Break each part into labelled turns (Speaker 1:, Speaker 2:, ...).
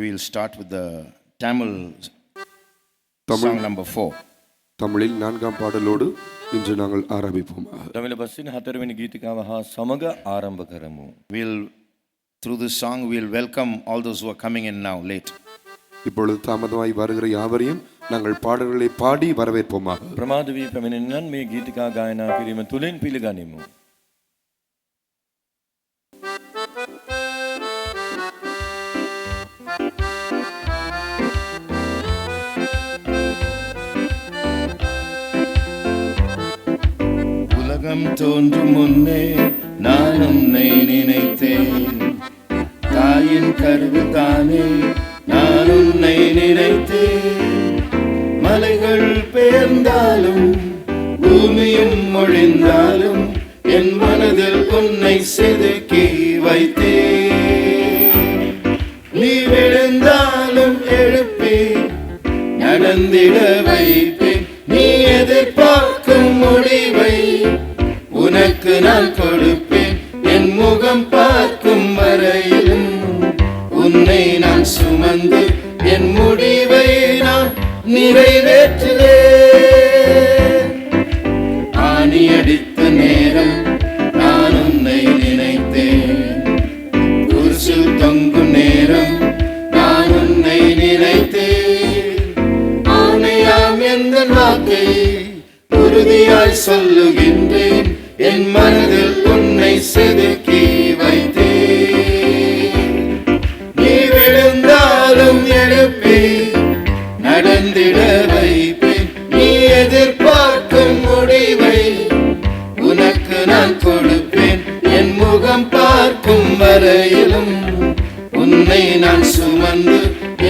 Speaker 1: We'll start with the Tamil song number 4.
Speaker 2: தமிழில் 4ஆம் பாடலோடு இன்று நாங்கள் ஆரம்பிப்போம்.
Speaker 3: தமிழ் பஸ்ஸின் 4වෙනි ගීතිකාව හා සමග ආරම්භ කරමු.
Speaker 1: Through this song we'll welcome all those who are coming in now late.
Speaker 2: இப்பொழுது தாமதமாய் வருகிற யாவரையும் நாங்கள் பாடல்களை பாடி வரவேற்போமாக.
Speaker 3: ප්‍රමාද වී පැමිණෙන්නන් මේ ගීතිකා ගායනා කිරීම තුලින් පිළිගනිමු.
Speaker 1: உலகம் தோன்றும் முன்னே நான் உன்னை நினைத்தேன், தாயின் கருவில் தானே நான் உன்னை நினைத்தேன். மலைகள் பெயர்ந்தாலும் பூமியும் ஒழிந்தாலும் என் மனதில் உன்னை செதுக்கி வைத்தேன். நீ விழுந்தாலும் எழுப்பி நடந்திட வைப்பேன். நீ எதிர்பார்க்கும் முடிவை உனக்கு நான் கொடுப்பேன். என் முகம் பார்க்கும் வரையிலும் உன்னை நான் சுமந்து என் முடிவை நான் நிறைவேற்றுவேன். ஆணி அடித்த நேரம் நான் உன்னை நினைத்தேன், குருசில் தொங்கும் நேரம் நான் உன்னை நினைத்தேன். ஆணையாம் எந்த வாக்கை உறுதியாய் சொல்லுகின்றேன், என் மனதில் உன்னை செதுக்கி வைத்தேன். நீ விழுந்தாலும் எழுப்பி நடந்திட வைப்பேன். நீ எதிர்பார்க்கும் முடிவை உனக்கு நான் கொடுப்பேன். என் முகம் பார்க்கும் வரையிலும் உன்னை நான் சுமந்து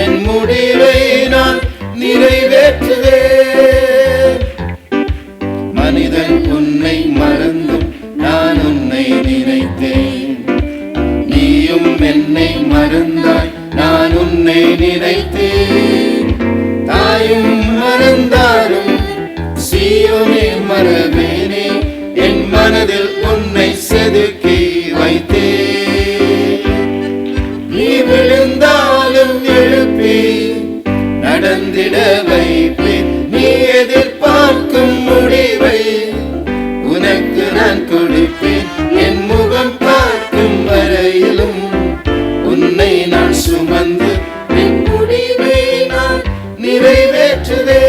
Speaker 1: என் முடிவை நான் நிறைவேற்றுவேன். மனிதன் உன்னை மறந்தும் நான் உன்னை நினைத்தேன், நீயும் என்னை மறந்தாய் நான் உன்னை நினைத்தேன். தாயும் மறந்தாலும் சீயோனே மறவேனே, என் மனதில் உன்னை செதுக்கி வைத்தேன். நீ விழுந்தாலும் எழுப்பி நடந்திட வைப்பேன். நீ எதிர்பார்க்கும் முடிவை உனக்கு நான் கொடுப்பேன். என் முகம் பார்க்கும் வரையிலும் உன்னை நான் சுமந்து என் முடிவை நான் நிறைவேற்றுவேன்.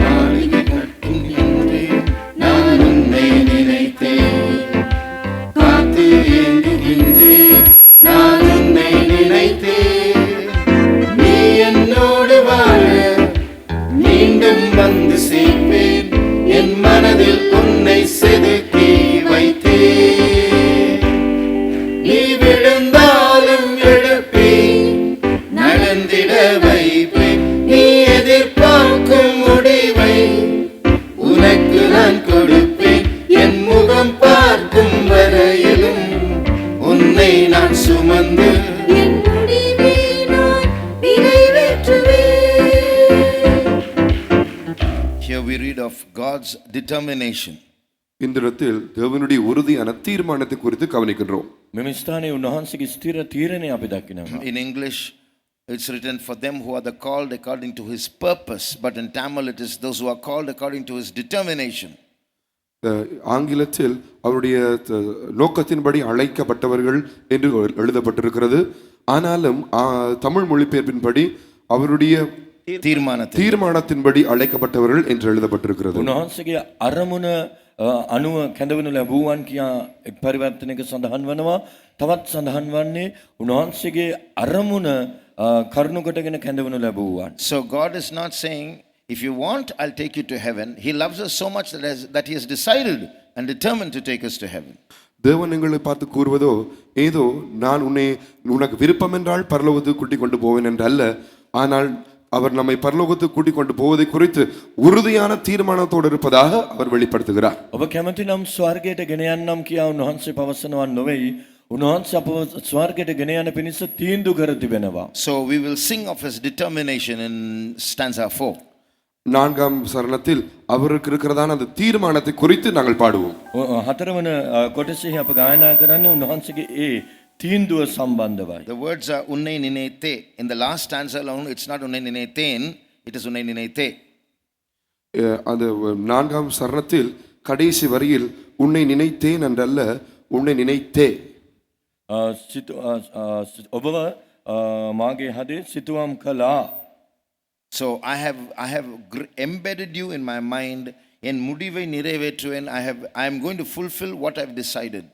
Speaker 1: மாளிகை கட்டும் என்றேன் நான் உன்னை நினைத்தேன், காத்து ஏங்குகின்றேன் நான் உன்னை நினைத்தேன். நீ என்னோடு வாழ மீண்டும் வந்து சேர்ப்பேன். என் மனதில் உன்னை செதுக்கி வைத்தேன். நீ விழுந்தாலும் எழுப்பி நடந்திட வைப்பேன். நீ எதிர்பார்க்கும் முடிவை உனக்கு நான் கொடுப்பேன். என் முகம் பார்க்கும் வரையிலும் உன்னை நான் சுமந்து என் முடிவை நான் நிறைவேற்றுவேன். Here we read of God's determination.
Speaker 2: இந்த இடத்தில் தேவனுடைய உறுதியான தீர்மானத்தை குறித்து கவனிக்கின்றோம்.
Speaker 3: මෙම ස්ථානයේ උන්වහන්සේගේ ස්ථිර තීරණය අපි දකිනවා.
Speaker 1: In English it's written for them who are the called according to his purpose, but in Tamil it is those who are called according to his determination.
Speaker 2: ஆங்கிலத்தில் அவருடைய நோக்கத்தின்படி அழைக்கப்பட்டவர்கள் என்று எழுதப்பட்டிருக்கிறது. ஆனாலும் தமிழ் மொழிபெயர்ப்பின்படி அவருடைய தீர்மானத்தின்படி அழைக்கப்பட்டவர்கள் என்று எழுதப்பட்டிருக்கிறது.
Speaker 3: උන්වහන්සේගේ අරමුණ අනුව කැඳවනු ලැබුවන් කියා එක් පරිවර්තනයක සඳහන් වනවා. තවත් සඳහන් වන්නේ උන්වහන්සේගේ අරමුණ කරුණු කොටගෙන කැඳවනු ලැබුවන්.
Speaker 1: So God is not saying if you want I'll take you to heaven. He loves us so much that he has decided and determined to take us to heaven.
Speaker 2: தேவன் எங்களை பார்த்து கூறுவதோ ஏதோ நான் உனக்கு விருப்பம் என்றால் பரலோகத்துக்கு கூட்டிக் கொண்டு போவேன் என்றல்ல, ஆனால் அவர் நம்மை பரலோகத்துக்கு கூட்டிக் கொண்டு போவதை குறித்து உறுதியான தீர்மானத்தோடு இருப்பதாக அவர் வெளிப்படுத்துகிறார்.
Speaker 3: ඔබ කැමති නම් ස්වර්ගයට ගෙන යන්නම් කියා උන්වහන්සේ පවසනවා නොවේයි. උන්වහන්සේ අපව ස්වර්ගයට ගෙන යන පිණිස තීන්දුව කර තිබෙනවා.
Speaker 1: So we will sing of his determination in stanza 4.
Speaker 2: 4ஆம் சரணத்தில் அவருக்கு இருக்கிறதான அந்த தீர்மானத்தை குறித்து நாங்கள் பாடுவோம்.
Speaker 3: 4 වන කොටසේ අප ගායනා කරන්නේ උන්වහන්සේගේ ඒ තීන්දුව සම්බන්ධවයි.
Speaker 1: The words are unne ninete. In the last stanza alone, it's not unne nineten, it is unne ninete.
Speaker 2: அந்த 4ஆம் சரணத்தில் கடைசி வரியில் உன்னை நினைத்தேன் என்றல்ல உன்னை நினைத்தே.
Speaker 3: ඔබව මාගේ හදේ සිතුවම් කළා.
Speaker 1: So I have embedded you in my mind. En முடிவை நிறைவேற்றுவேன். I am going to fulfill what I have decided.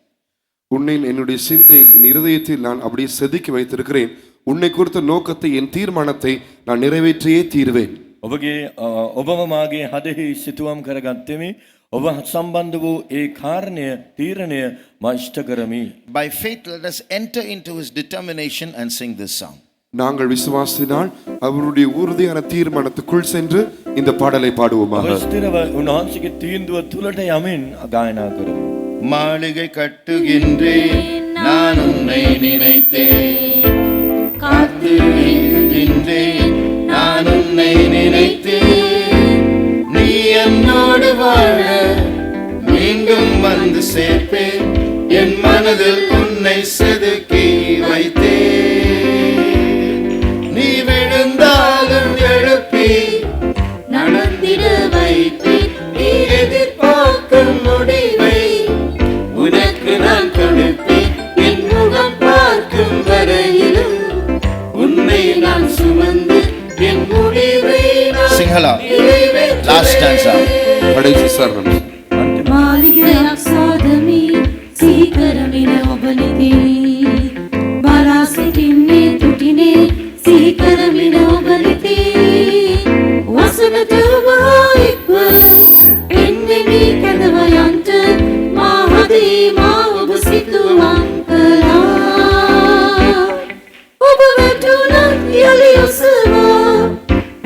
Speaker 2: உன்னை என்னுடைய சிந்தை என் இருதயத்தில் நான் அப்படியே செதுக்கி வைத்திருக்கிறேன். உன்னை குறித்த நோக்கத்தை என் தீர்மானத்தை நான் நிறைவேற்றியே தீர்வேன்.
Speaker 3: ඔබව මාගේ හදෙහි සිතුවම් කරගත්තෙමි. ඔබ සම්බන්ධ වූ ඒ කාරණය තීරණය මා ඉෂ්ට කරමි.
Speaker 1: By faith let us enter into his determination and sing this song.
Speaker 2: நாங்கள் விசுவாசினால் அவருடைய உறுதியான தீர்மானத்துக்குள் சென்று இந்த பாடலை பாடுவோமாக.
Speaker 3: ස්ථිරව උන්වහන්සේගේ තීන්දුව තුලට යමින් ගායනා කරමු.
Speaker 1: மாளிகை கட்டுகின்றேன் நான் உன்னை நினைத்தேன், காத்து ஏங்குகின்றேன் நான் உன்னை நினைத்தேன், நீ என்னோடு வாழ மீண்டும் வந்து சேர்ப்பேன், என் மனதில் உன்னை செதுக்கி வைத்தேன், நீ விழுந்தாலும் எழுப்பி நடந்திட வைப்பேன், நீ எதிர்பார்க்கும் முடிவை உனக்கு நான் கொடுப்பேன், என் முகம் பார்க்கும் வரையிலும் உன்னை நான் சுமந்து என் முடிவை சிங்களா லாஸ்ட் stanza
Speaker 2: கடைசி சரணம்.
Speaker 4: මාලිගයක් සාදමි සීකරමින ඔබනෙති බලා සිටින්නේ තුටිනේ සීකරමින ඔබනෙති වසනට වහයික්ව එන්නෙමි කැඳවයන්ට මා හදේ මා ඔබ සිතුවම් කළා ඔබ වැටුණත් යලි ඔසවා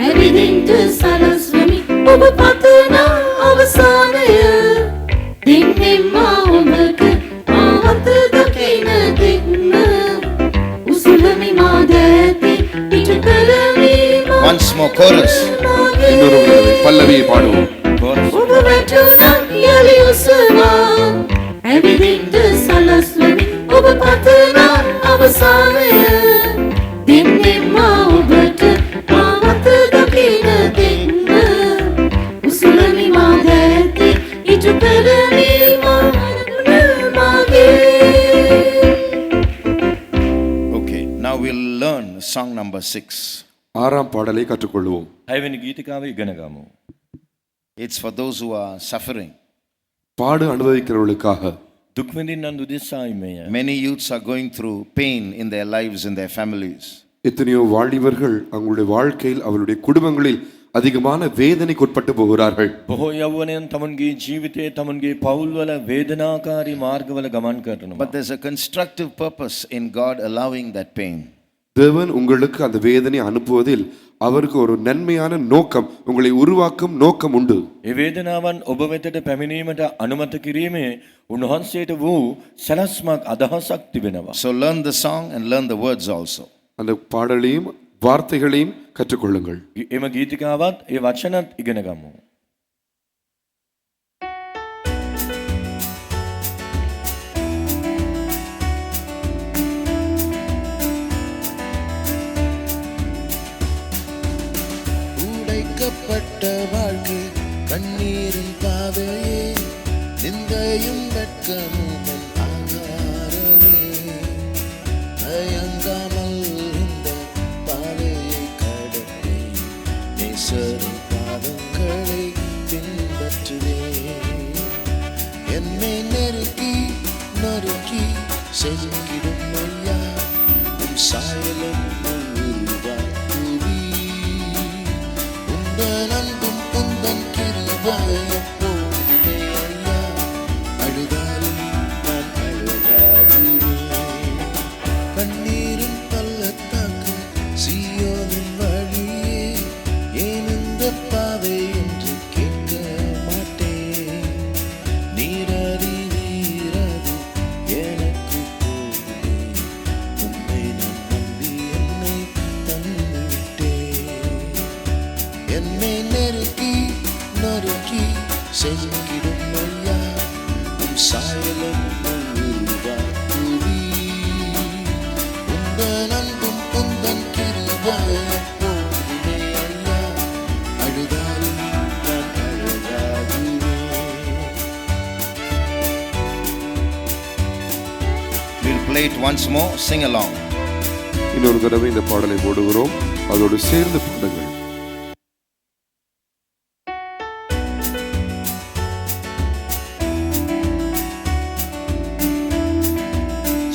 Speaker 4: ඇවිදින්ට සලස්වමි ඔබ පතන අවසානය දෙන්නෙම ඔබට ආවත දකින දෙන්න උසුලමි මා දැති පිට කරමි
Speaker 1: once more chorus
Speaker 2: இன்னொரு தடவை பல்லவியை பாடுவோம்.
Speaker 4: ඔබ වැටුණත් යලි ඔසවා ඇවිදින්ට සලස්වමි ඔබ පතන අවසානය දෙන්නෙම ඔබට ආවත දකින දෙන්න උසුලමි මා දැති ඉටු කරමි මා මාගේ.
Speaker 1: Okay, now we'll learn song number 6.
Speaker 2: 6ஆம் பாடலை கற்றுக்கொள்வோம்.
Speaker 3: 6 වෙනි ගීතිකාව ඉගෙන ගමු.
Speaker 1: It's for those who are suffering.
Speaker 2: பாடு அனுபவிக்கிறவர்களுக்காக.
Speaker 3: දුක් විඳින්නන් උදෙසායි මෙය.
Speaker 1: Many youths are going through pain in their lives, in their families.
Speaker 2: எத்தனையோ வாலிபர்கள் அவங்களுடைய வாழ்க்கையில் அவருடைய குடும்பங்களில் அதிகமான வேதனைக்கு உட்பட்டு போகிறார்கள்.
Speaker 3: බොහෝ යෞවනයන් තමන්ගේ ජීවිතයේ තමන්ගේ පවුල්වල වේදනාකාරී මාර්ගවල ගමන් කරනවා.
Speaker 1: But there's a constructive purpose in God allowing that pain.
Speaker 2: தேவன் உங்களுக்கு அந்த வேதனை அனுப்புவதில் அவருக்கு ஒரு நன்மையான நோக்கம், உங்களை உருவாக்கும் நோக்கம் உண்டு.
Speaker 3: ඒ වේදනාවන් ඔබ වෙතට පැමිණීමට අනුමත කිරීමේ උන්වහන්සේට වූ සැලැස්මක් අදහසක් තිබෙනවා.
Speaker 1: So learn the song and learn the words also.
Speaker 2: அந்த பாடலையும் வார்த்தைகளையும் கற்றுக்கொள்ளுங்கள்.
Speaker 3: එම ගීතිකාවත් ඒ වචනත් ඉගෙන ගමු.
Speaker 1: உடைக்கப்பட்ட வாழ்க்கை கண்ணீரின் பாதையே, நிந்தையும் வெட்கமும் ஆகாரமே, தயங்காமல் இந்த பாதையை கடப்பே, நேசரின் பாதங்களை பின்பற்றுவே, என்னை நெருக்கி நறுக்கி செஞ்சிடும் ஐயா உன் சாயலும் உருவாக்குவி, உந்தன் அன்பும் உந்தன் கிருபையும் போதுமே ஐயா, அழுதாலும் நான் அழகாகுவேன், கண்ணீரின் பள்ளத்தாக்கு சீயோனின் வழியே, ஏன் இந்த பாதை என்று கேட்க மாட்டேன், நீரறிவீரது எனக்கு போதுமே, உம்மை நான் நம்பி என்னை தந்துவிட்டேன், என்னை நெருக்கி நறுக்கி செஞ்சிடும் ஐயா உன் சாயலும் உருவாக்குவி, it once more. Sing along.
Speaker 2: இன்னொரு தடவை இந்த பாடலை போடுகிறோம், அதோடு சேர்ந்து பாடுங்கள்.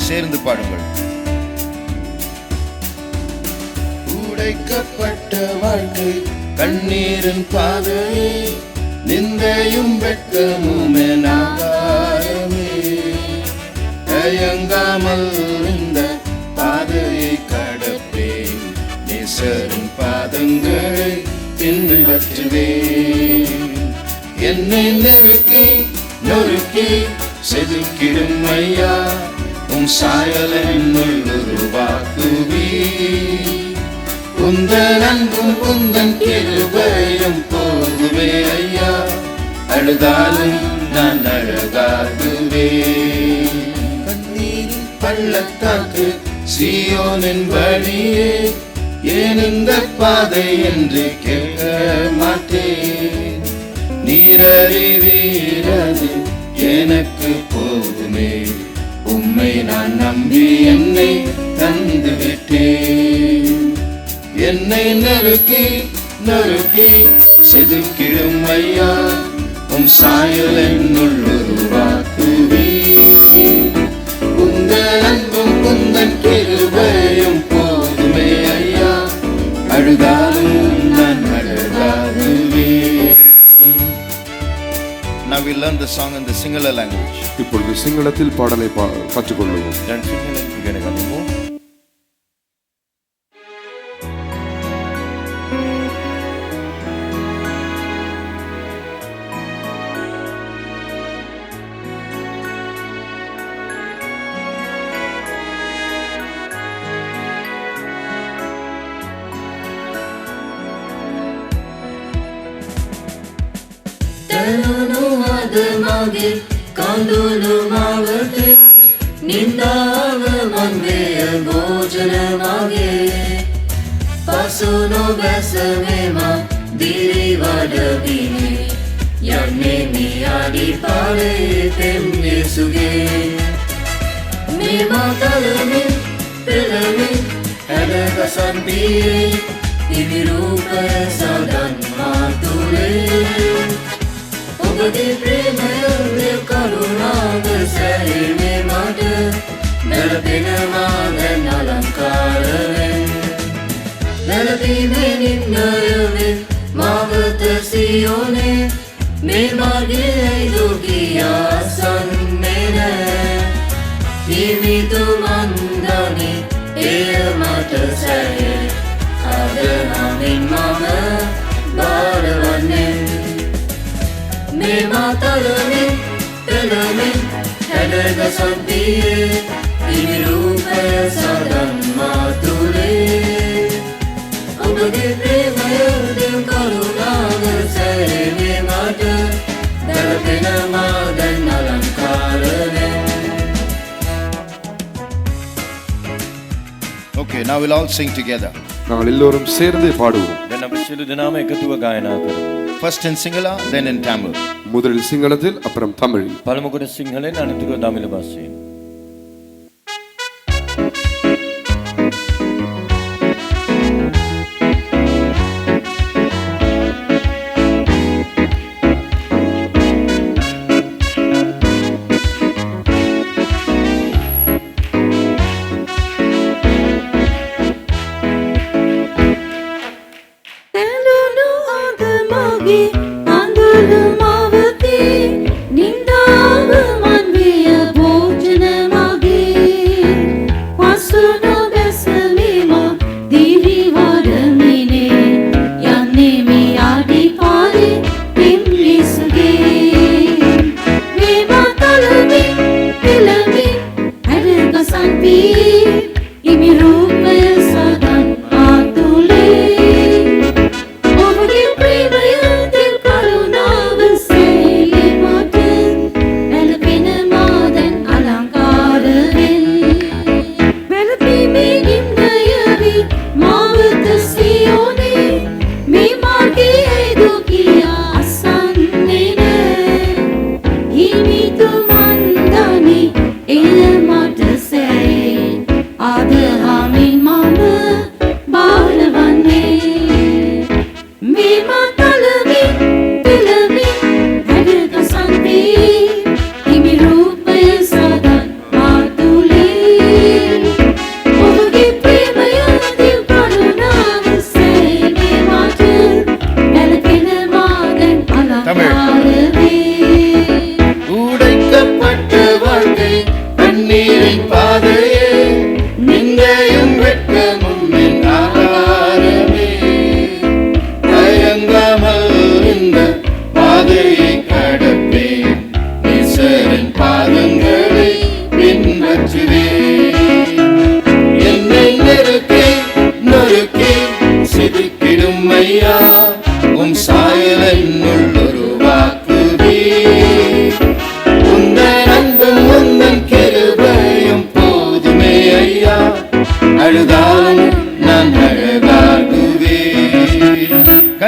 Speaker 1: சேர்ந்து பாடுங்கள். உடைக்கப்பட்ட வாழ்க்கை, கண்ணீரின் பாதையே, நிந்தையும் வெட்கமும் நாகாரமே, தயங்காமல் இந்த பாதையை கடப்பேன், நேசரின் பாதங்களை பின்பற்றுவேன். என்னை நெருக்கி நொறுக்கி செதுக்கிடும் ஐயா, உம் சாயல் என்னுள் உருவாக்குவி. உந்தன் அன்பும் உந்தன் கிருபையும் போகுவே ஐயா, அழுதாலும் நான் அழகாகுவேன். கண்ணீரின் பள்ளத்தாக்கு சீயோனின் வழியே, ஏன் இந்த பாதை என்று கேட்க மாட்டேன். நீரறிவீரது எனக்கு போகுமே, உம்மை நான் நம்பி என்னை தந்து விட்டேன். என்னை நறுக்கி நறுக்கி செதுக்கிடும் ஐயா, உம் சாயல் என்னுள் உருவாக்குவே. உந்தன் அன்பும் உந்தன் கிருபையும் போதுமே ஐயா, அழுதாலும் நான் அழகாகுவேன். Now we learn the song in the Sinhala language.
Speaker 2: இப்பொழுது சிங்களத்தில் பாடலை கற்றுக்கொள்ளுவோம்.
Speaker 3: Dan සිංහලෙන් ඉගෙන ගනිමු.
Speaker 4: තරුණු අද මගේ කඳුළු මවතේ, නින්දාව මන්දය භෝජන මගේ, පසු නොබැස මෙම දිරිවඩවිනේ, යන්නේ මියාඩි පාරේ තෙම් යේසුගේ. මේ මාතලමින් පෙළමින් හැඩගසන් පියේ, ඉදිරූපය සදන් මාතුලේ. ඔබගේ ප්‍රේමය කරුණාව සැරිමේ මට, නැලපෙනවා දැන් අලංකාරයෙන්. නැලපීමේ නින්නයවෙන් මාවත සියෝනේ, මේ මාර්ගයේ දුකියා සන්නේ නෑ. හිමිතුමන්දනි එය මට සැරේ, අද නමින් මම බාරවන්නේ. මේ මාතලමින් පෙළමින් හැඩගසන් පියේ, ඉනිරූපය සදන් මාතුලේ. ඔබගේ ප්‍රේමය දෙව් කරුණාව සැරිමේ මට, නැලපෙනවා දැන් අලංකාරයෙන්.
Speaker 1: Okay, now we'll all sing together.
Speaker 2: நாங்கள் எல்லோரும் சேர்ந்து பாடுவோம்.
Speaker 3: දැන් අපි සියලු දෙනාම එකතුව ගායනා කරමු.
Speaker 1: First in Sinhala, then in Tamil.
Speaker 2: முதலில் சிங்களத்தில், அப்புறம் தமிழில்.
Speaker 3: පළමු කොට සිංහලෙන්, අනතුරුව දමිළ භාෂයෙන්.
Speaker 4: තරුණු අද මගේ කඳුළු මවතේ, නින්දාව මන්දිය භෝජන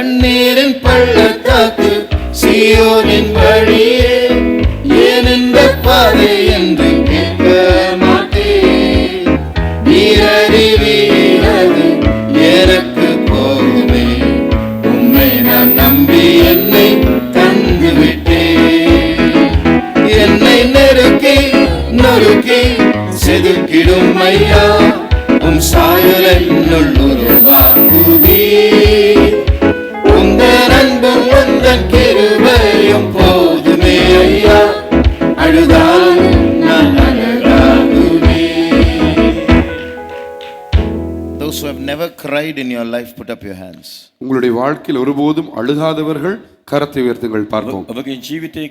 Speaker 1: கண்ணீரின் பள்ளத்தாக்கு சீயோனின் வழியே ஏன் இந்த பாதை என்று கேட்க மாட்டேன். நீரறிவீரது எனக்கு போகுமே, உம்மை நான் நம்பி என்னை தந்து விட்டேன். என்னை நெருக்கி நொறுக்கி செதுக்கிடும் ஐயா, உம் சாயல் என்னுள் உருவாக்குவீர். உந்தன் அன்பும் உந்தன் கிருபையும் போதுமே ஐயா, அழுதாலும் நான் அழகாகுவேன். Those who have never cried in your life, put up your hands.
Speaker 2: உங்களுடைய வாழ்க்கையில் ஒருபோதும் அழுகாதவர்கள் கரத்தை உயர்த்துங்கள் பார்ப்போம்.
Speaker 3: ඔබගේ ජීවිතයේ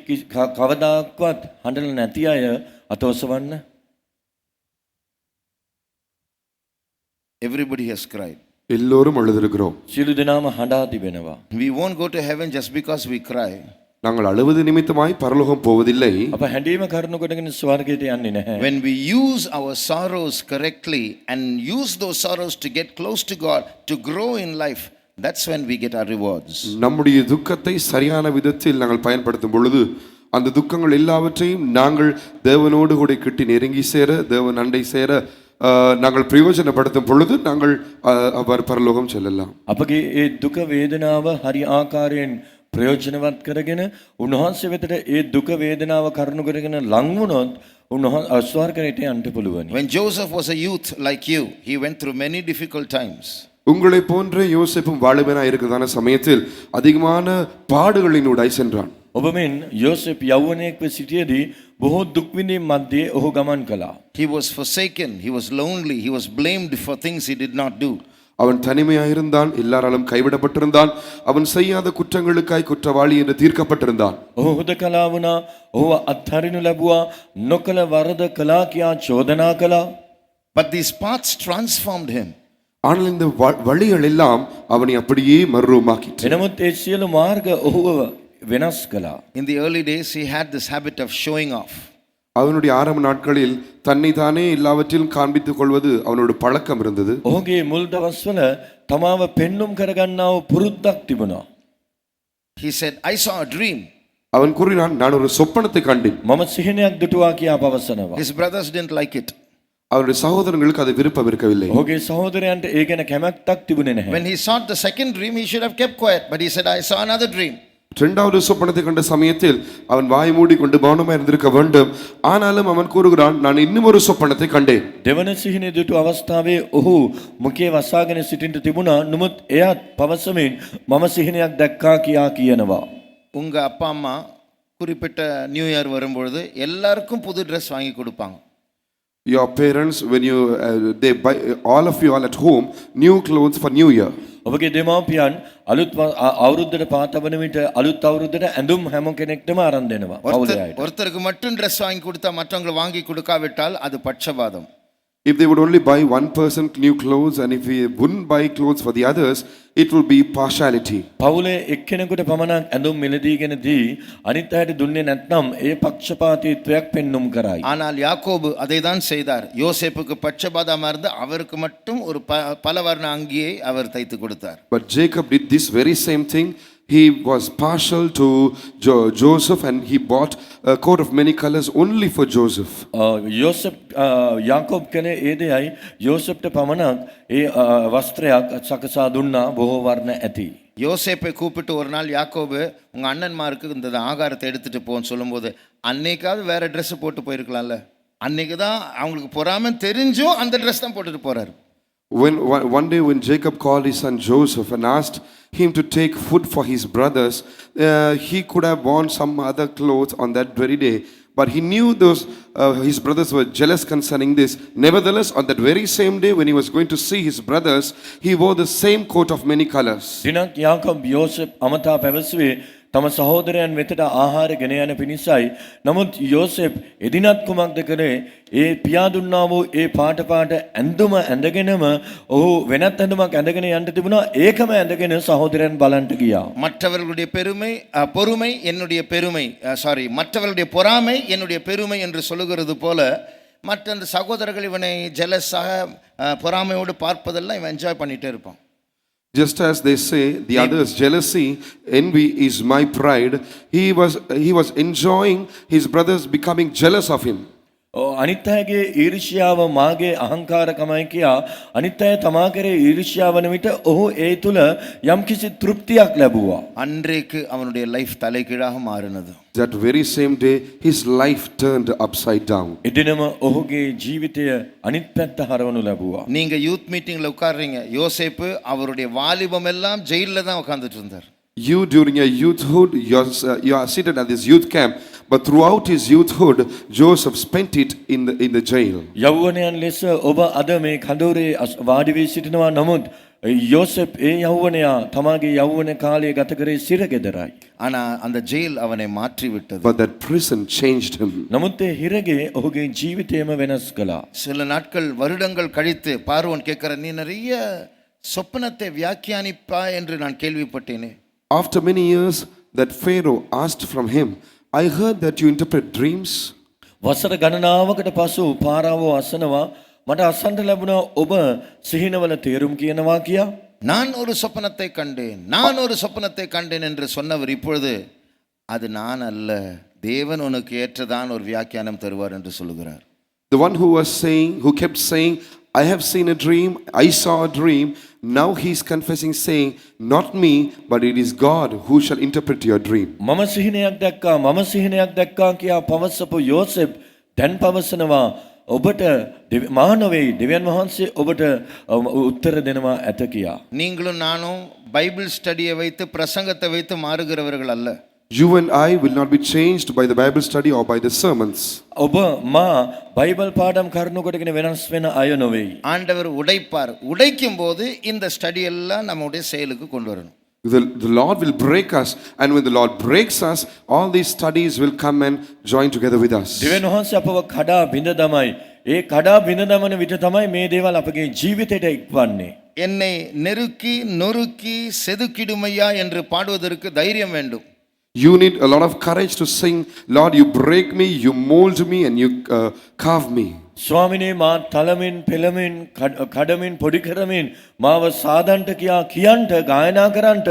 Speaker 3: කවදාක්වත් හඬල නැති අය අත ඔසවන්න.
Speaker 1: Everybody has cried.
Speaker 2: எல்லோரும் அழுதிருக்கிறோம்.
Speaker 3: සියලු දෙනාම හඬා තිබෙනවා.
Speaker 1: We won't go to heaven just because we cry.
Speaker 2: நாங்கள் அழுவது நிமித்தமாய் பரலோகம் போவதில்லை.
Speaker 3: අප හැඬීම කරුණු කොටගෙන ස්වර්ගයට යන්නේ නැහැ.
Speaker 1: When we use our sorrows correctly and use those sorrows to get close to God, to grow in life, that's when we get our rewards.
Speaker 2: நம்முடைய துக்கத்தை சரியான விதத்தில் நாங்கள் பயன்படுத்தும் பொழுது அந்த துக்கங்கள் எல்லாவற்றையும் நாங்கள் தேவனோடு கூட கிட்டி நெருங்கி சேர, தேவன் அண்டை சேர நாங்கள் பிரயோஜனப்படுத்தும் பொழுது நாங்கள் அவர் பரலோகம் செல்லலாம்.
Speaker 3: අපගේ ඒ දුක වේදනාව හරි ආකාරයෙන් ප්‍රයෝජනවත් කරගෙන උන්වහන්සේ වෙතට ඒ දුක වේදනාව කරුණු කරගෙන ලං වුණොත් උන්වහන්සේ ස්වර්ගයට යන්න පුළුවනි.
Speaker 1: When Joseph was a youth like you, he went through many difficult times.
Speaker 2: உங்களை போன்ற யோசேப்பும் வாலிபனாய் இருக்கிறதான சமயத்தில் அதிகமான பாடுகளினூடாய் சென்றான்.
Speaker 3: ඔබ මෙන් යෝසෙප් යෞවනයෙක්ව සිටියේදී බොහෝ දුක් විඳීම් මැද්දේ ඔහු ගමන් කළා.
Speaker 1: He was forsaken, he was lonely, he was blamed for things he did not do.
Speaker 2: அவன் தனிமையாயிருந்தான், எல்லாராலும் கைவிடப்பட்டிருந்தான், அவன் செய்யாத குற்றங்களுக்காய் குற்றவாளி என்று தீர்க்கப்பட்டிருந்தான்.
Speaker 3: ඔහු හුදකලා වුණා, ඔහු අත්හරිනු ලැබුවා, නොකල වරද කළා කියා චෝදනා කළා.
Speaker 1: But these paths transformed him.
Speaker 2: ஆனால் இந்த வழிகள் எல்லாம் அவனை அப்படியே மறுரூபமாக்கிற்று.
Speaker 3: එනමුත් ඒ සියලු මාර්ග ඔහුව වෙනස් කළා.
Speaker 1: In the early days, he had this habit of showing off.
Speaker 2: அவனுடைய ஆரம்ப நாட்களில் தன்னை தானே எல்லாவற்றிலும் காண்பித்துக் கொள்வது அவனோட பழக்கம் இருந்தது.
Speaker 3: ඔහුගේ මුල් දවස්වල තමාව පෙන්눔 කරගන්නා වූ පුරුද්දක් තිබුණා.
Speaker 1: He said, I saw a dream.
Speaker 2: அவன் கூறினான், நான் ஒரு சொப்பனத்தை கண்டேன்.
Speaker 3: මම සිහිනයක් දුටුවා කියා පවසනවා.
Speaker 1: His brothers didn't like it.
Speaker 2: அவருடைய சகோதரங்களுக்கு அது விருப்பம் இருக்கவில்லை.
Speaker 3: ඔහුගේ සහෝදරයන්ට ඒ ගැන කැමැත්තක් තිබුණේ නැහැ.
Speaker 1: When he saw the second dream, he should have kept quiet. But he said, I saw another dream.
Speaker 2: இரண்டாவது சொப்பனத்தை கண்ட சமயத்தில் அவன் வாய் மூடிக்கொண்டு மௌனமாக இருந்திருக்க வேண்டும். ஆனாலும் அவன் கூறுகிறான், நான் இன்னும் ஒரு சொப்பனத்தை கண்டேன்.
Speaker 3: දෙවන සිහිනය දුටු අවස්ථාවේ ඔහු මුඛයේ වසාගෙන සිටින්න තිබුණා. නමුත් එයාත් පවසමින් මම සිහිනයක් දැක්කා කියා කියනවා.
Speaker 1: உங்க அப்பா அம்மா குறிப்பிட்ட நியூ இயர் வரும்பொழுது எல்லாருக்கும் புது ட்ரெஸ் வாங்கி கொடுப்பாங்க.
Speaker 2: Your parents, when you they buy all of you all at home new clothes for new year.
Speaker 3: ඔබගේ දෙමාපියන් අලුත් අවුරුද්දට පාතවන විට අලුත් අවුරුද්දට ඇඳුම් හැම කෙනෙක්ටම අරන් දෙනවා. පවුලේ අයට.
Speaker 1: ஒருத்தருக்கு மட்டும் ட்ரெஸ் வாங்கி கொடுத்தா மற்றவங்க வாங்கி கொடுக்காவிட்டால் அது பட்சபாதம்.
Speaker 2: If they would only buy one person new clothes and if we wouldn't buy clothes for the others, it will be partiality.
Speaker 3: පවුලේ එක්කෙනෙකුට පමණක් ඇඳුම් මිලදීගෙන දී අනිත් අයට දුන්නේ නැත්නම් ඒ පක්ෂපාතීත්වයක් පෙන්눔 කරයි.
Speaker 1: ஆனால் யாக்கோபு அதை தான் செய்தார். யோசேப்புக்கு பட்சபாதமா இருந்து அவருக்கு மட்டும் ஒரு பல வர்ண அங்கியை அவர் தைத்து கொடுத்தார்.
Speaker 2: But Jacob did this very same thing. He was partial to Joseph and he bought a coat of many colors only for Joseph.
Speaker 3: යෝසෙප් යාකෝබ් කනේ ඒ දෙයයි යෝසෙප්ට පමණක් ඒ වස්ත්‍රයක් සකසා දුන්නා බොහෝ වර්ණ ඇති.
Speaker 1: யோசேப்பை கூப்பிட்டு ஒரு நாள் யாக்கோபு உங்க அண்ணன்மாருக்கு இந்த ஆகாரத்தை எடுத்துட்டு போன்னு சொல்லும்போது அன்னைக்காவது வேற ட்ரெஸ் போட்டு போயிருக்கலாம்ல. அன்னைக்கு தான் அவங்களுக்கு பொறாம தெரிஞ்சும் அந்த ட்ரெஸ் தான் போட்டுட்டு போறாரு.
Speaker 2: When one day when Jacob called his son Joseph and asked him to take food for his brothers, he could have worn some other clothes on that very day, but he knew those his brothers were jealous concerning this. Nevertheless, on that very same day when he was going to see his brothers, he wore the same coat of many colors.
Speaker 3: දිනක් යාකෝබ් යෝසෙප් අමතා පැවසුවේ තම සහෝදරයන් වෙතට ආහාර ගෙන යන පිණිසයි. නමුත් යෝසෙප් එදිනත් කුමක්ද කළේ? ඒ පියා දුන්නා වූ ඒ පාට ඇඳුම ඇඳගෙනම ඔහු වෙනත් ඇඳුමක් ඇඳගෙන යන්න තිබුණා. ඒකම ඇඳගෙන සහෝදරයන් බලන්ට ගියා.
Speaker 1: மற்றவர்களுடைய பெருமை பொறுமை என்னுடைய பெருமை மற்றவர்களுடைய பொறாமை என்னுடைய பெருமை என்று சொல்லுகிறது போல மற்ற அந்த சகோதரர்கள் இவனை ஜெலஸாக பொறாமையோடு பார்ப்பதெல்லாம் இவன் என்ஜாய் பண்ணிட்டே இருப்பான்.
Speaker 2: Just as they say, the others' jealousy, envy is my pride, he was enjoying his brothers becoming jealous of him.
Speaker 3: අනිත් අයගේ ඊර්ෂ්‍යාව මාගේ අහංකාරකමයි කියා අනිත් අය තමා කරේ ඊර්ෂ්‍යාව වන විට ඔහු ඒ තුල යම්කිසි තෘප්තියක් ලැබුවා.
Speaker 1: அன்றைக்கு அவனுடைய லைஃப் தலைகீழாக மாறினது.
Speaker 2: That very same day, his life turned upside down.
Speaker 3: එදිනම ඔහුගේ ජීවිතය අනිත් පැත්ත හරවනු ලැබුවා.
Speaker 1: நீங்க யூத் மீட்டிங்ல உட்கார்றீங்க, யோசேப்பு அவருடைய வாலிபம் எல்லாம் ஜெயில்ல தான் உட்கார்ந்துட்டு இருந்தார்.
Speaker 2: You during your youthhood, you are seated at this youth camp, but throughout his youthhood, Joseph spent it in the jail.
Speaker 3: යෞවනයන් ලෙස ඔබ අද මේ කඳවුරේ වාඩි වී සිටිනවා. නමුත් යෝසෙප් ඒ යෞවනයා තමාගේ යෞවන කාලය ගත කරේ සිරගෙදරයි.
Speaker 1: ஆனா அந்த ஜெயில் அவனை மாற்றி விட்டது.
Speaker 2: But that prison changed him.
Speaker 3: නමුත් ඒ හිරගේ ඔහුගේ ජීවිතයම වෙනස් කළා.
Speaker 1: சில நாட்கள் வருடங்கள் கழித்து பார்வோன் கேட்கிற, நீ நிறைய சொப்பனத்தை வியாக்கியானிப்பா என்று நான் கேள்விப்பட்டேனே.
Speaker 2: After many years, that Pharaoh asked from him, I heard that you interpret dreams.
Speaker 3: වසර ගණනාවකට පසු පාරාවෝ අසනවා මට අසන්නට ලැබුණා ඔබ සිහිනවල තේරුම් කියනවා කියා.
Speaker 1: நான் ஒரு சொப்பனத்தை கண்டேன் என்று சொன்னவர் இப்பொழுது அது நான் அல்ல, தேவன் உனக்கு ஏற்றதான் ஒரு வியாக்கியானம் தருவார் என்று சொல்லுகிறார்.
Speaker 2: The one who kept saying, I have seen a dream, I saw a dream. Now he is confessing, saying, not me, but it is God who shall interpret your dream.
Speaker 3: මම සිහිනයක් දැක්කා කියා පවසපු යෝසෙප් දැන් පවසනවා ඔබට මානවෙයි දෙවියන් වහන්සේ ඔබට උත්තර දෙනවා ඇත කියා.
Speaker 1: நீங்களும் நானும் பைபிள் ஸ்டடியை வைத்து பிரசங்கத்தை வைத்து மாறுகிறவர்கள் அல்ல.
Speaker 2: You and I will not be changed by the Bible study or by the sermons.
Speaker 3: ඔබ මා බයිබල් පාඩම් කරනු කොටගෙන වෙනස් වෙන අය නොවේයි.
Speaker 1: ஆண்டவர் உடைக்கும் போது இந்த ஸ்டடி எல்லாம் நம்முடைய செயலுக்கு கொண்டு வரணும்.
Speaker 2: The Lord will break us, and when the Lord breaks us, all these studies will come and join together with us.
Speaker 3: දෙවියන් වහන්සේ අපව කඩා බිඳ දමයි. ඒ කඩා බිඳ දමන විට තමයි මේ දේවල් අපගේ ජීවිතයට එක්වන්නේ.
Speaker 1: என்னை நெருக்கி நொறுக்கி செதுக்கிடுமையா என்று பாடுவதற்கு தைரியம் வேண்டும்.
Speaker 2: You need a lot of courage to sing, Lord, you break me, you mold me, and you carve me.
Speaker 3: ස්වාමිනේ මා තලමින් පෙළමින් කඩමින් පොඩි කරමින් මාව සාදන්ට කියා කියන්ට ගායනා කරන්ට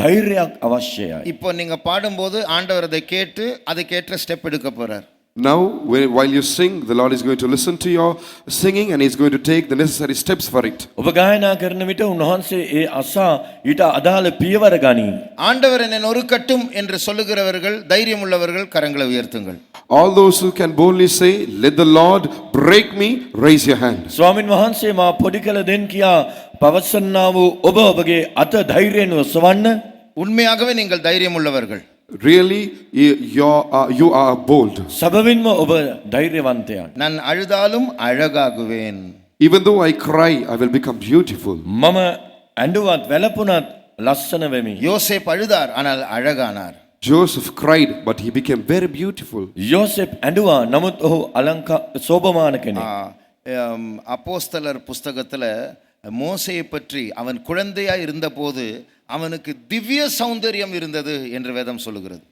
Speaker 3: ධෛර්යයක් අවශ්‍යයි.
Speaker 1: இப்போ நீங்க பாடும்போது ஆண்டவர் அதை கேட்டு அதுக்கேற்ற ஸ்டெப் எடுக்க போறார்.
Speaker 2: Now, while you sing, the Lord is going to listen to your singing and He's going to take the necessary steps for it.
Speaker 3: ඔබ ගායනා කරන විට උන්වහන්සේ ඒ අසා ඊට අදාළ පියවර ගනී.
Speaker 1: ஆண்டவர் என்னை நொறுக்கட்டும் என்று சொல்லுகிறவர்கள், தைரியம் உள்ளவர்கள் கரங்களை உயர்த்துங்கள்.
Speaker 2: All those who can boldly say, let the Lord break me, raise your hand.
Speaker 3: ස්වාමින් වහන්සේ මා පොඩි කළ දෙන් කියා පවසන්නා වූ ඔබ ඔබගේ අත ධෛර්යයෙන් ඔසවන්න.
Speaker 1: உண்மையாகவே நீங்கள் தைரியம் உள்ளவர்கள்.
Speaker 2: Really, you are bold.
Speaker 3: සබවින්ම ඔබ ධෛර්යවන්තයන්.
Speaker 1: நான் அழுதாலும் அழகாகுவேன்.
Speaker 2: Even though I cry, I will become beautiful.
Speaker 3: මම ඇඬුවත් වැළපුණත් ලස්සන වෙමි.
Speaker 1: யோசேப் அழுதார் ஆனால் அழகானார்.
Speaker 2: Joseph cried, but he became very beautiful.
Speaker 3: යෝසෙප් ඇඬුවා නමුත් ඔහු සෝභමාන කෙනෙක්.
Speaker 1: அப்போஸ்தலர் புஸ்தகத்துல மோசேயை பற்றி அவன் குழந்தையா இருந்தபோது அவனுக்கு திவ்ய சௌந்தரியம் இருந்தது என்று வேதம் சொல்லுகிறது.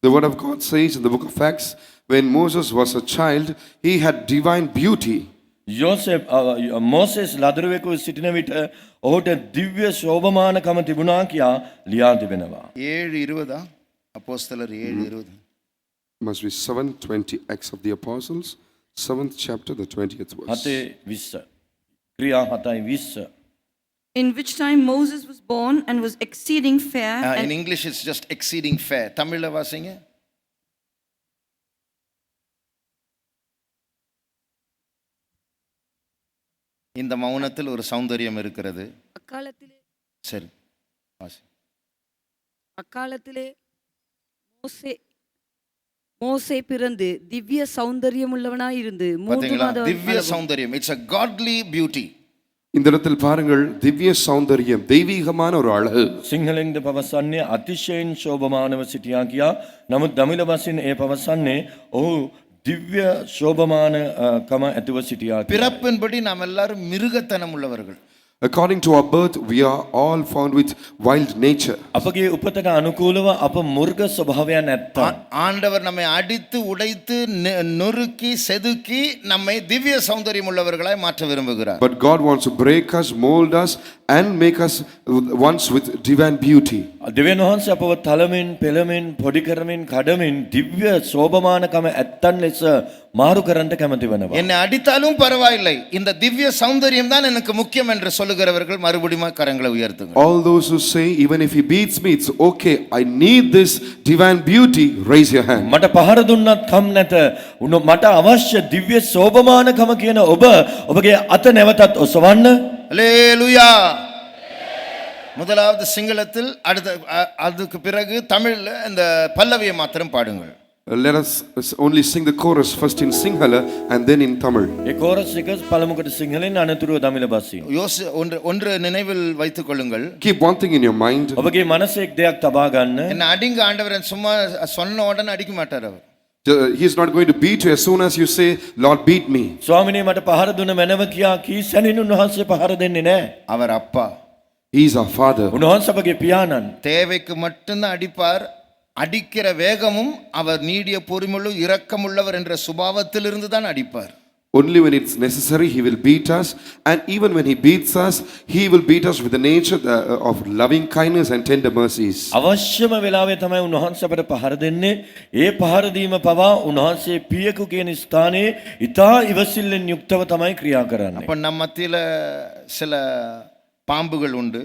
Speaker 2: The word of God says in the book of Acts, when Moses was a child, he had divine beauty.
Speaker 3: යෝසෙප් Moses ලදරුවෙකු සිටින විට ඔහුට දිව්‍ය ශෝභමානකම තිබුණා කියා ලියා තිබෙනවා.
Speaker 1: 7:20 அப்போஸ்தலர் 7:20
Speaker 2: Must be 7:20 Acts of the Apostles, 7th chapter, the 20th verse.
Speaker 3: 7:20 ක්‍රියා 7:20.
Speaker 4: In which time Moses was born and was exceeding fair.
Speaker 1: in English it's just exceeding fair. தமிழ்ல வாசிங்க. இந்த மௌனத்தில் ஒரு சௌந்தரியம் இருக்கிறது. சரி வாசி.
Speaker 5: அக்காலத்திலே மோசே பிறந்து திவ்ய சௌந்தரியம் உள்ளவனாய் இருந்து 3 மாதம்.
Speaker 1: திவ்ய சௌந்தரியம், it's a godly beauty.
Speaker 2: இந்த இடத்தில் பாருங்கள், திவ்ய சௌந்தரியம், தெய்வீகமான ஒரு அழகு.
Speaker 3: සිංහලෙන්ද පවසන්නේ අතිශයින් ශෝභමානව සිටියා කියා. නමුත් දමිළ වශයෙන් ඒ පවසන්නේ ඔහු දිව්‍ය ශෝභමානකම ඇතිව සිටියා.
Speaker 1: பிறப்பின்படி நாம் எல்லாரும் மிருகத்தனம் உள்ளவர்கள்.
Speaker 2: According to our birth, we are all found with wild nature.
Speaker 3: අපගේ උපතට අනුකූලව අප මුර්ග ස්වභාවයන් ඇත්තා.
Speaker 1: ஆண்டவர் நம்மை அடித்து உடைத்து நொறுக்கி செதுக்கி நம்மை திவ்ய சௌந்தரியம் உள்ளவர்களாய் மாற்ற விரும்புகிறார்.
Speaker 2: But God wants to break us, mold us, and make us once with divine beauty.
Speaker 3: දෙවියන් වහන්සේ අපව තලමින් පෙළමින් පොඩි කරමින් කඩමින් දිව්‍ය සෝභමානකම ඇත්තන් ලෙස මාරු කරන්නට කැමති වෙනවා.
Speaker 1: என்னை அடித்தாலும் பரவாயில்லை, இந்த திவ்ய சௌந்தரியம் தான் எனக்கு முக்கியம் என்று சொல்லுகிறவர்கள் மறுபடியும் கரங்களை உயர்த்துங்க.
Speaker 2: All those who say, even if he beats me, it's okay, I need this divine beauty, raise your hand.
Speaker 3: මට පහර දුන්නත් කම් නැත. මට අවශ්‍ය දිව්‍ය සෝභමානකම කියන ඔබගේ අත නැවතත් ඔසවන්න.
Speaker 1: அல்லேலூயா. முதலாவது சிங்களத்தில் அதுக்கு பிறகு தமிழ்ல இந்த பல்லவியை மாத்திரம் பாடுங்கள்.
Speaker 2: Let us only sing the chorus first in Sinhala and then in Tamil.
Speaker 3: A chorus එක පළමුවට සිංහලෙන් අනතුරුව දමිළ බසින්.
Speaker 1: ஒன்று நினைவில் வைத்துக் கொள்ளுங்கள்.
Speaker 2: Keep one thing in your mind.
Speaker 3: ඔබගේ මනසේ එක් දෙයක් තබා ගන්න.
Speaker 1: என்ன அடிங்க ஆண்டவர் சும்மா சொன்ன உடனே அடிக்க மாட்டார் அவர்.
Speaker 2: He is not going to beat you as soon as you say, Lord, beat me.
Speaker 3: ස්වාමිනේ මට පහර දුන්න මැනව කියා කී සැනින් උන්වහන්සේ පහර දෙන්නේ නැහැ.
Speaker 1: அவர் அப்பா.
Speaker 2: He is our Father.
Speaker 3: උන්වහන්සේ අපගේ පියාණන්.
Speaker 1: தேவைக்கு மட்டும்தான் அடிப்பார். அடிக்கிற வேகமும் அவர் நீடிய பொறுமையுள்ள இரக்கமுள்ளவர் என்ற சுபாவத்திலிருந்து தான் அடிப்பார்.
Speaker 2: Only when it's necessary, he will beat us. And even when he beats us, he will beat us with the nature of loving kindness and tender mercies.
Speaker 3: අවශ්‍යම වෙලාවේ තමයි උන්වහන්සේ අපට පහර දෙන්නේ. ඒ පහර දීම පවා උන්වහන්සේ පියෙකු කියන ස්ථානයේ ඊතා ඉවසිල්ලෙන් යුක්තව තමයි ක්‍රියා කරන්නේ.
Speaker 1: அப்ப நம்ம மத்தியில சில பாம்புகள் உண்டு.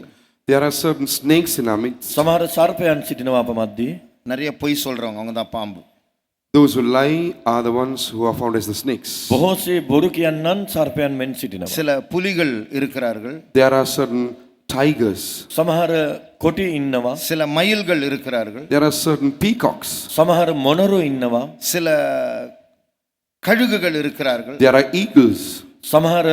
Speaker 2: There are certain snakes in our midst.
Speaker 3: සමහර සර්පයන් සිටිනවා අප මැද්දේ.
Speaker 1: நிறைய பொய் சொல்றவங்க அவங்க தான் பாம்பு.
Speaker 2: Those who lie are the ones who are found as the snakes.
Speaker 3: බොහෝසේ බොරු කියන්නන් සර්පයන් මෙන් සිටිනවා.
Speaker 1: சில புலிகள் இருக்கிறார்கள்.
Speaker 2: There are certain tigers.
Speaker 3: සමහර කොටි ඉන්නවා.
Speaker 1: சில மயில்கள் இருக்கிறார்கள்.
Speaker 2: There are certain peacocks.
Speaker 3: සමහර මොනරු ඉන්නවා.
Speaker 1: சில கழுகுகள் இருக்கிறார்கள்.
Speaker 2: There are eagles.
Speaker 3: සමහර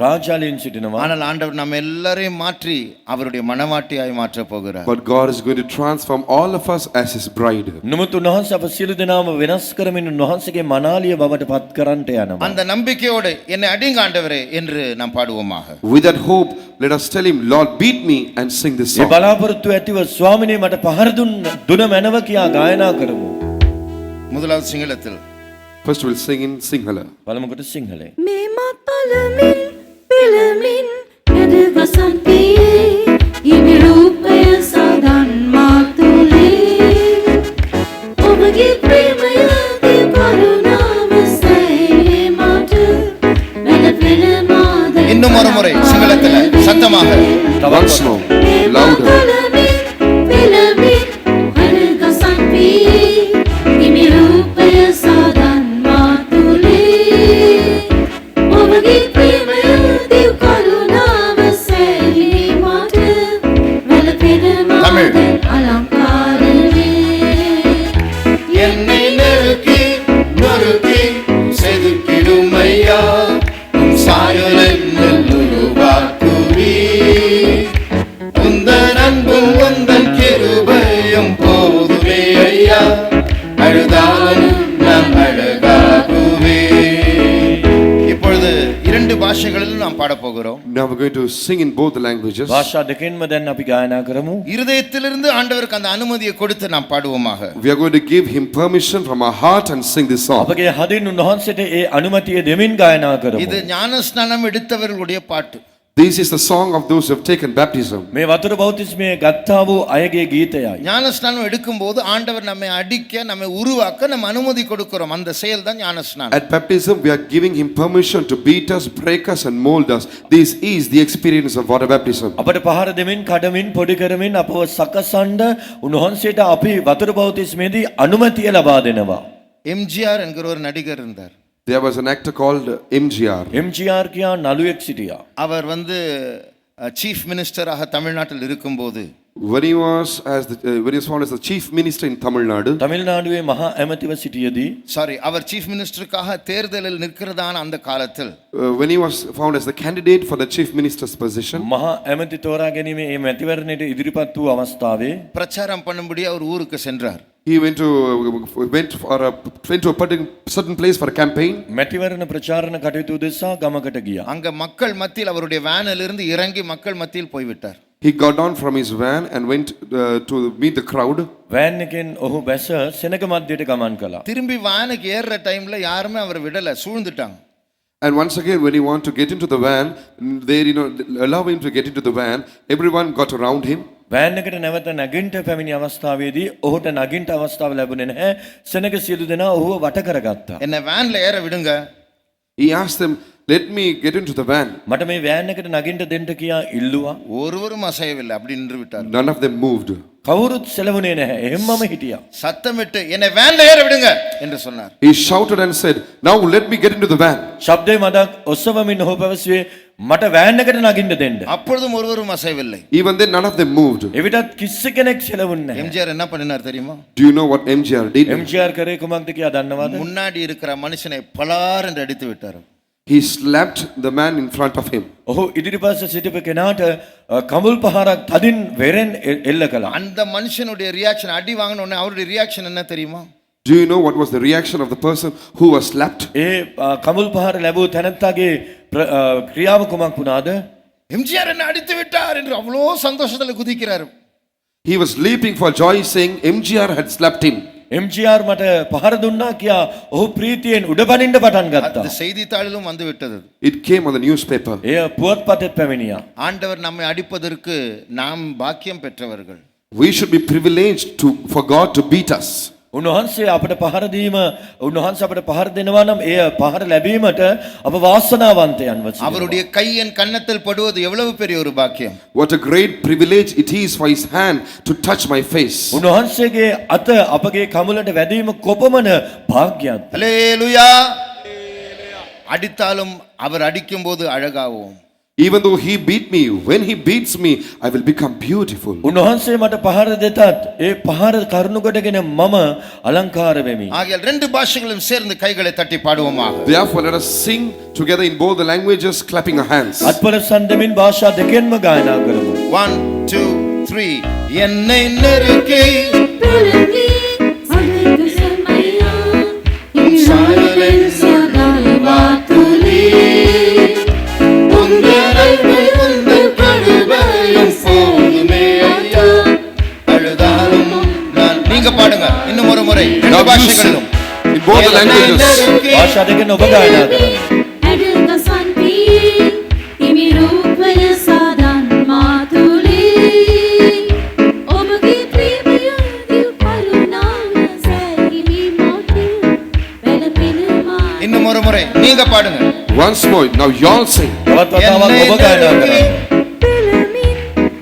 Speaker 3: රාජාලීන් සිටිනවා.
Speaker 1: ஆனால் ஆண்டவர் நம்ம எல்லாரையும் மாற்றி அவருடைய மணவாட்டியாய் மாற்ற போகிறார்.
Speaker 2: But God is going to transform all of us as his bride.
Speaker 3: නමුත් උන්වහන්සේ අප සියලු දෙනාම වෙනස් කරමින් උන්වහන්සේගේ මනාලිය බවට පත් කරන්නට යනවා.
Speaker 1: அந்த நம்பிக்கையோடு என்னை அடிங்க ஆண்டவரே என்று நாம் பாடுவோமாக.
Speaker 2: With that hope, let us tell him, Lord, beat me, and sing this
Speaker 3: A
Speaker 2: song.
Speaker 3: බලාපොරොත්තු ඇතිව ස්වාමිනේ මට පහර දුන මැනව කියා ගායනා කරමු.
Speaker 1: முதலாவது சிங்களத்தில்
Speaker 2: First we'll sing in Sinhala.
Speaker 3: පළමුවට සිංහලෙන්.
Speaker 5: මේ මතලමින් පිළමින් නැදවසන් පියේ හිමි රූපය සදන් මාතුලේ ඔබගේ ප්‍රේමය දිව කරුණාව සැයි මට වැළපෙන මාද
Speaker 1: இன்னும் ஒரு முறை சிங்களத்தில் சத்தமாக.
Speaker 2: Once more, louder.
Speaker 5: පිළමින් නැදවසන් පියේ හිමි රූපය සදන් මාතුලේ ඔබගේ ප්‍රේමය දිව කරුණාව සැයි මට වැළපෙන
Speaker 1: தமிழ்.
Speaker 5: මාද අලංකාරවේ
Speaker 1: என்னை நெருக்கி நொறுக்கி செதுக்கிடும் ஐயா உம் சாயல் என்னில் உருவாக்குவி உந்தன் அன்பும் உந்தன் கிருபையும் போதுமே ஐயா அழுதாலும் நான் அழகாகுவே. இப்பொழுது இரண்டு பாஷைகளிலும் நாம் பாடப் போகிறோம்.
Speaker 2: Now we're going to sing in both the languages.
Speaker 3: භාෂා දෙකෙන්ම දැන් අපි ගායනා කරමු.
Speaker 1: இருதயத்திலிருந்து ஆண்டவருக்கு அந்த அனுமதியை கொடுத்து நாம் பாடுவோமாக.
Speaker 2: We are going to give him permission from our heart and sing this song.
Speaker 3: අපගේ හදින් උන්වහන්සේට ඒ අනුමැතිය දෙමින් ගායනා කරමු.
Speaker 1: இது ஞானஸ்நானம் எடுத்தவர்களுடைய பாட்டு.
Speaker 2: This is the song of those who have taken baptism.
Speaker 3: මේ වතුර බෞතිස්මය ගත්තා වූ අයගේ ගීතයයි.
Speaker 1: ஞானஸ்நானம் எடுக்கும்போது ஆண்டவர் நம்மை அடிக்க நம்மை உருவாக்க நம்ம அனுமதி கொடுக்கிறோம். அந்த செயல் தான் ஞானஸ்நானம்.
Speaker 2: At baptism, we are giving him permission to beat us, break us, and mold us. This is the experience of water baptism.
Speaker 3: අපට පහර දෙමින් කඩමින් පොඩි කරමින් අපව සකසන්න උන්වහන්සේට අපි වතුර බෞතිස්මයේදී අනුමැතිය ලබා දෙනවා.
Speaker 1: எம்ஜிஆர் என்கிற ஒரு நடிகர் இருந்தார்.
Speaker 2: There was an actor called MGR.
Speaker 3: MGR කියා නළුවෙක් සිටියා.
Speaker 1: அவர் சீஃப் மினிஸ்டராக தமிழ்நாட்டில் இருக்கும்போது
Speaker 2: when he was found as the chief minister in Tamil Nadu,
Speaker 3: තමිල්නාඩුවේ මහා ඇමතිව සිටියදී
Speaker 1: சாரி அவர் சீஃப் மினிஸ்டருக்காக தேர்தலில் நிற்கிறதான அந்த காலத்தில்
Speaker 2: when he was found as the candidate for the chief minister's position,
Speaker 3: මහා ඇමති තෝරා ගැනීමේ මේ මැතිවරණයට ඉදිරිපත් වූ අවස්ථාවේ
Speaker 1: பிரச்சாரம் பண்ணும்படி அவர் ஊருக்கு சென்றார்.
Speaker 2: he went to a certain place for a campaign.
Speaker 3: මැතිවරණ ප්‍රචාරණ කටයුතු දෙසා ගමකට ගියා.
Speaker 1: அங்க மக்கள் மத்தியில் அவருடைய வேனில் இருந்து இறங்கி மக்கள் மத்தியில் போய்விட்டார்.
Speaker 2: He got down from his van and went to meet the crowd.
Speaker 3: Van එකෙන් ඔහු බැස සෙනග මැදයට ගමන් කළා.
Speaker 1: திரும்பி வானுக்கு ஏறுற டைம்ல யாருமே அவர் விடல, சூழ்ந்துட்டாங்க.
Speaker 2: And once again, when he wanted to get into the van, they allow him to get into the van. Everyone got around him.
Speaker 3: Van එකට නැවත නැගින්ට පැමිණි අවස්ථාවේදී ඔහුට නැගින්ට අවස්ථාව ලැබුණේ නැහැ. සෙනග සියලු දෙනා ඔහුව වට කරගත්තා.
Speaker 1: என்ன வேன்ல ஏற விடுங்க.
Speaker 2: He asked them, "Let me get into the van."
Speaker 3: මට මේ වෑන් එකට නැගින්ට දෙන්න කියා ඉල්ලුවා.
Speaker 1: ஒருவரும் அசையவில்லை, அப்படி நின்று விட்டார்.
Speaker 2: None of them moved.
Speaker 3: කවුරුත් සෙලවුනේ නැහැ. එහෙම්මම හිටියා.
Speaker 1: சத்தமிட்டு என்னை வேன்ல ஏற விடுங்க என்று சொன்னார்.
Speaker 2: He shouted and said, "Now let me get into the van."
Speaker 3: ශබ්දේ මදක් ඔස්සවමින් ඔහු පැවසුවේ මට වෑන් එකට නැගින්න දෙන්න.
Speaker 1: அப்பொழுதும் ஒருவரும் அசையவில்லை.
Speaker 2: Even then, none of them moved.
Speaker 3: එවිටත් කිසි කෙනෙක් සෙලවුන්නේ නැහැ.
Speaker 1: எம்ஜிஆர் என்ன பண்ணினார் தெரியுமா?
Speaker 2: Do you know what MGR did?
Speaker 3: MGR කරේ කුමක්ද කියා දන්නවද?
Speaker 1: முன்னாடி இருக்கிற மனுஷனை பலார் என்று அடித்து விட்டார்.
Speaker 2: He slapped the man in front of him.
Speaker 3: ඔහු ඉදිරිපස්ස සිටපු කෙනාට කමුල් පහරක් තදින් වෙරෙන් එල්ල කළා.
Speaker 1: அந்த மனுஷனுடைய ரியாக்ஷன், அடி வாங்கின உடனே அவருடைய ரியாக்ஷன் என்ன தெரியுமா?
Speaker 2: Do you know what was the reaction of the person who was slapped?
Speaker 3: ඒ කමුල් පහර ලැබූ තැනැත්තාගේ ක්‍රියාව කුමක් වුණාද?
Speaker 1: எம்ஜிஆர் என்ன அடித்து விட்டார் என்று அவ்வளோ சந்தோஷத்துல குதிக்கிறார்.
Speaker 2: He was leaping for joy, saying MGR had slapped him.
Speaker 3: MGR මට පහර දුන්නා කියා ඔහු ප්‍රීතියෙන් උඩ බනින්න පටන් ගත්තා.
Speaker 1: அந்த செய்தித்தாளிலும் வந்து விட்டது.
Speaker 2: It came on the newspaper.
Speaker 3: එය පුවත්පතෙත් පැමිණියා.
Speaker 1: ஆண்டவர் நம்மை அடிப்பதற்கு நாம் பாக்கியம் பெற்றவர்கள்.
Speaker 2: We should be privileged for God to beat us.
Speaker 3: උන්වහන්සේ අපට පහර දීම, උන්වහන්සේ අපට පහර දෙනවා නම් එය පහර ලැබීමට අප වාසනාවන්තයන්ව සිටිනවා.
Speaker 1: அவருடைய கை என் கன்னத்தில் படுவது எவ்வளவு பெரிய ஒரு பாக்கியம்.
Speaker 2: What a great privilege it is for his hand to touch my face.
Speaker 3: උන්වහන්සේගේ අත අපගේ කමුලට වැදීම කොපමණ භාග්‍යයක්ද.
Speaker 1: அல்லேலூயா. அடித்தாலும் அவர் அடிக்கும்போது அழகாவோம்.
Speaker 2: Even though he beat me, when he beats me, I will become beautiful.
Speaker 3: උන්වහන්සේ මට පහර දෙතත් ඒ පහර කරුණු කොටගෙන මම අලංකාර වෙමි.
Speaker 1: ஆகையால் ரெண்டு பாஷைகளும் சேர்ந்து கைகளை தட்டி பாடுவோமாக.
Speaker 2: Therefore, let us sing together in both the languages, clapping our hands.
Speaker 3: අත්පල සන්දමින් භාෂා දෙකෙන්ම ගායනා කරමු.
Speaker 1: 1 2 3 என்னை நெருக்கி
Speaker 6: பிறகி அழைத்து செம்மையா
Speaker 1: உன் சாயலின்
Speaker 6: சகல் வாத்துலி உங்கள் அன்பை உங்கள் கருணையும் போதுமே ஐயா
Speaker 1: அழுதாலும் நான் நீங்க பாடுங்க இன்னும் ஒரு முறை
Speaker 2: Now
Speaker 1: ரெண்டு
Speaker 2: you sing
Speaker 1: பாஷைகளிலும்.
Speaker 2: in both the languages.
Speaker 3: භාෂා දෙකෙන් ඔබ ගායනා කරන්න.
Speaker 6: ඇඩක සන්පී හිමි රූපය සාදන් මාතුලි ඔබගේ ප්‍රේමය දිව් කරුණාව සැහිමි මොටි වැළපෙනවා
Speaker 1: இன்னும் ஒரு முறை நீங்க பாடுங்க.
Speaker 2: Once more, now y'all sing.
Speaker 3: තවත් වතාවක් ඔබ ගායනා කරන්න.
Speaker 6: පෙළමින්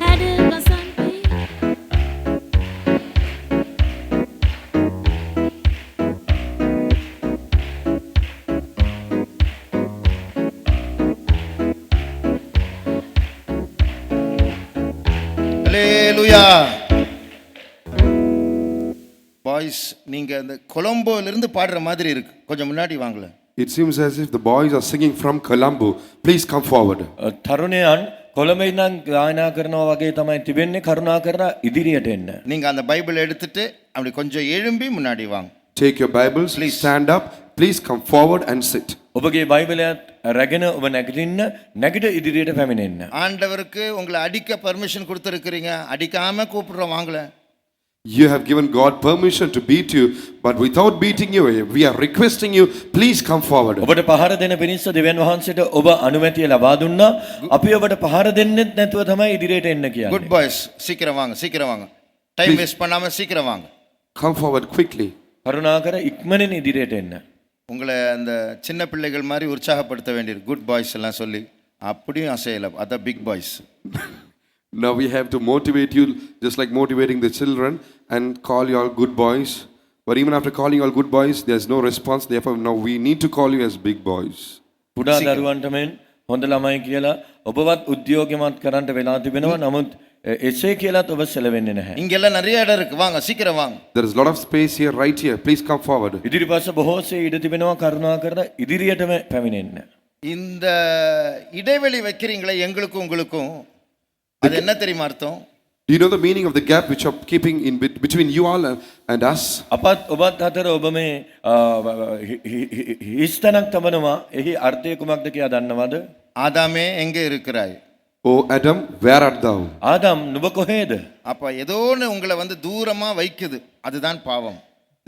Speaker 6: ඇඩක සන්පී
Speaker 1: அல்லேலூயா. பாய்ஸ் நீங்க அந்த கொலம்போல இருந்து பாடுற மாதிரி இருக்கு. கொஞ்சம் முன்னாடி வாங்கல.
Speaker 2: It seems as if the boys are singing from Colombo. Please come forward.
Speaker 3: තරුණයන් කොළඹ ඉඳන් ගායනා කරනවා වගේ තමයි තිබෙන්නේ. කරුණා කරලා ඉදිරියට එන්න.
Speaker 1: நீங்க அந்த பைபிள் எடுத்துட்டு அப்படி கொஞ்சம் எழும்பி முன்னாடி வாங்க.
Speaker 2: Take your Bibles,
Speaker 1: Please.
Speaker 2: stand up. Please come forward and sit.
Speaker 3: ඔබගේ බයිබලයත් රැගෙන ඔබ නැගිටින්න, නැගිට ඉදිරියට පැමිණෙන්න.
Speaker 1: ஆண்டவருக்கு உங்களை அடிக்க பர்மிஷன் கொடுத்துருக்கிறீங்க, அடிக்காம கூப்பிடுறோம் வாங்கல.
Speaker 2: You have given God permission to beat you, but without beating you, we are requesting you, please come forward.
Speaker 3: ඔබට පහර දෙන පිණිස දෙවියන් වහන්සේට ඔබ අනුමැතිය ලබා දුන්නා. අපි ඔබට පහර දෙන්නෙත් නැතුව තමයි ඉදිරියට එන්න කියන්නේ.
Speaker 1: குட் பாய்ஸ் சீக்கிரம் வாங்க, சீக்கிரம் வாங்க. Time
Speaker 2: Please.
Speaker 1: வேஸ்ட் பண்ணாம சீக்கிரம் வாங்க.
Speaker 2: Come forward quickly.
Speaker 3: කරුණාකර ඉක්මනින් ඉදිරියට එන්න.
Speaker 1: உங்களை அந்த சின்ன பிள்ளைகள் மாதிரி உற்சாகப்படுத்த வேண்டியிருக்கு. குட் பாய்ஸ் எல்லாம் சொல்லி அப்படியும் அசையல. அதான் big boys.
Speaker 2: Now we have to motivate you just like motivating the children and call you all good boys. But even after calling you all good boys, there's no response. Therefore, now we need to call you as big boys.
Speaker 3: පුඩා දරුවන්ට මෙන් හොඳ ළමයි කියලා ඔබවත් උද්‍යෝගයමත් කරන්න වෙලා තිබෙනවා. නමුත් එසේ කියලාත් ඔබ සැලවෙන්නේ නැහැ.
Speaker 1: இங்கெல்லாம் நிறைய இடம் இருக்கு, வாங்க சீக்கிரம் வாங்க.
Speaker 2: There is a lot of space here, right here. Please come forward.
Speaker 3: ඉදිරිපස්ස බොහෝසේ ඉඩ තිබෙනවා, කරුණා කරලා ඉදිරියටම පැමිණෙන්න.
Speaker 1: இந்த இடைவெளி வைக்கிறீங்களே எங்களுக்கும் உங்களுக்கும், அது என்ன தெரியுமா அர்த்தம்?
Speaker 2: Do you know the meaning of the gap which are keeping in between you all and us?
Speaker 3: අපත් ඔබත් අතර ඔබ මේ හිස්තැනක් තබනවා. එහි අර්ථය කුමක්ද කියලා දන්නවද?
Speaker 1: ஆதாமே எங்கே இருக்கிறாய்?
Speaker 2: O Adam, where art thou?
Speaker 3: Adam නුඹ කොහේද?
Speaker 1: அப்ப ஏதோன்னு உங்களை வந்து தூரமா வைக்குது, அதுதான் பாவம்.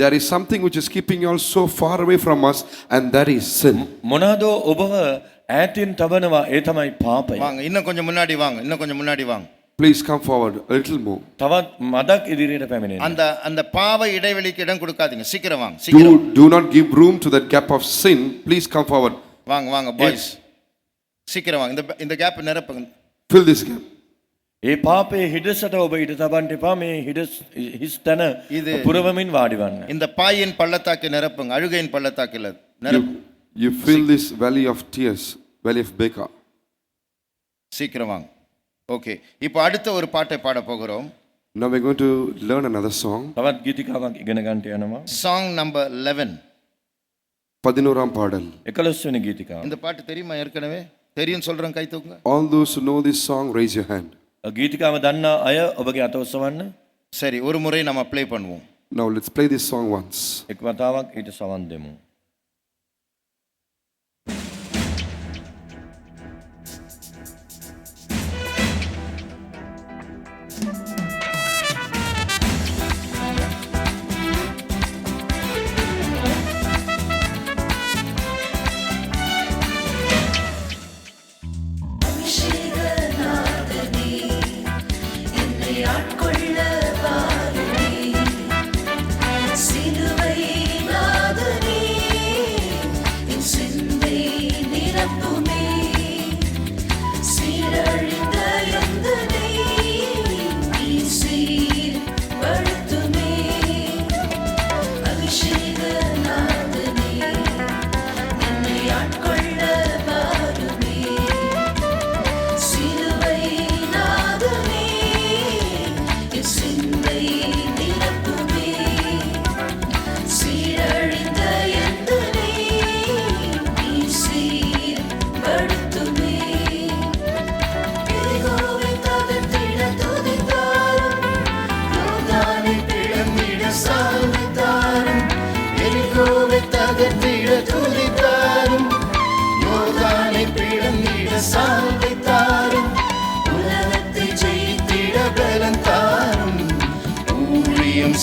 Speaker 2: There is something which is keeping you all so far away from us, and that is sin.
Speaker 3: මොනවාදෝ ඔබව ඈතින් තබනවා, ඒ තමයි පාපය.
Speaker 1: வாங்க இன்னும் கொஞ்சம் முன்னாடி வாங்க, இன்னும் கொஞ்சம் முன்னாடி வாங்க.
Speaker 2: Please come forward a little more.
Speaker 3: තවත් මදක් ඉදිරියට පැමිණෙන්න.
Speaker 1: அந்த அந்த பாவ இடைவெளிக்கு இடம் கொடுக்காதீங்க, சீக்கிரம் வாங்க, சீக்கிரம்
Speaker 2: Do not give room to that gap of sin. Please come forward.
Speaker 1: வாங்க வாங்க பாய்ஸ், சீக்கிரம் வாங்க. இந்த கேப் நிரப்புங்க.
Speaker 2: Fill this gap.
Speaker 3: ඒ පාපයේ හිඩසට ඔබ ඉඩ තබන්න එපා. මේ හිස්තැන
Speaker 1: இது-
Speaker 3: පුරවමින් වාඩිවන්න.
Speaker 1: இந்த பாயின் பள்ளத்தாக்கை நிரப்புங்க, அழுகையின் பள்ளத்தாக்கில் நிரப்பு.
Speaker 2: You fill this valley of tears, valley of Baca.
Speaker 1: சீக்கிரம் வாங்க. ஓகே, இப்போ அடுத்த ஒரு பாட்டை பாட போகிறோம்.
Speaker 2: Now we're going to learn another song.
Speaker 3: තවත් ගීතිකාවක් ඉගෙන ගන්නට යනවා.
Speaker 1: Song number 11.
Speaker 2: 11ாம் பாடல்.
Speaker 3: 11 වෙනි ගීතිකාව.
Speaker 1: இந்த பாட்டு தெரியுமா ஏற்கனவே? தெரியும் சொல்றேன், கை தூக்குங்க.
Speaker 2: All those who know this song, raise your hand.
Speaker 3: ගීතිකාව දන්නා අය ඔබගේ අත ඔසවන්න.
Speaker 1: சரி, ஒரு முறை நம்ம ப்ளே பண்ணுவோம்.
Speaker 2: Now let's play this song once.
Speaker 3: එක් වතාවක් ඊට සවන් දෙමු.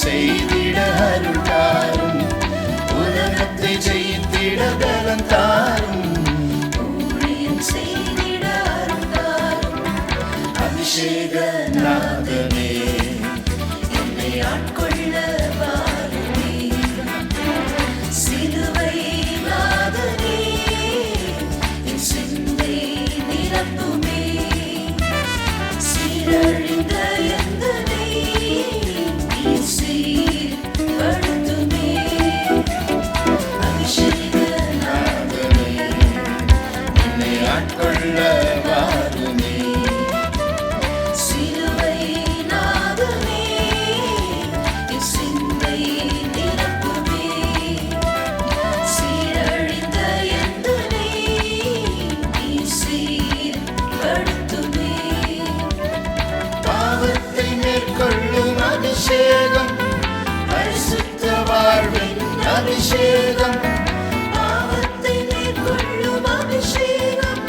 Speaker 1: செய்திட அருள் தாரும், உலகத்தை ஜெயித்திட பலன் தாரும், ஊழியம் செய்திட அருள் தாரும். அபிஷேக நாதனே, என்னை ஆட்கொள்ள வாருமே. சிலுவை நாதனே, என் சிந்தை நிரப்புமே. சீரழிந்த எந்தனை சீர்படுத்துமே. அபிஷேக நாதனே, என்னை ஆட்கொள்ள வாருமே. சிலுவை நாதனே, என் சிந்தை நிரப்புமே. சீரழிந்த எந்தனை சீர்படுத்துமே. பாவத்தை மேற்கொள்ளும் அபிஷேகம், பரிசுத்த வாழ்வின் அபிஷேகம். பாவத்தை மேற்கொள்ளும் அபிஷேகம்,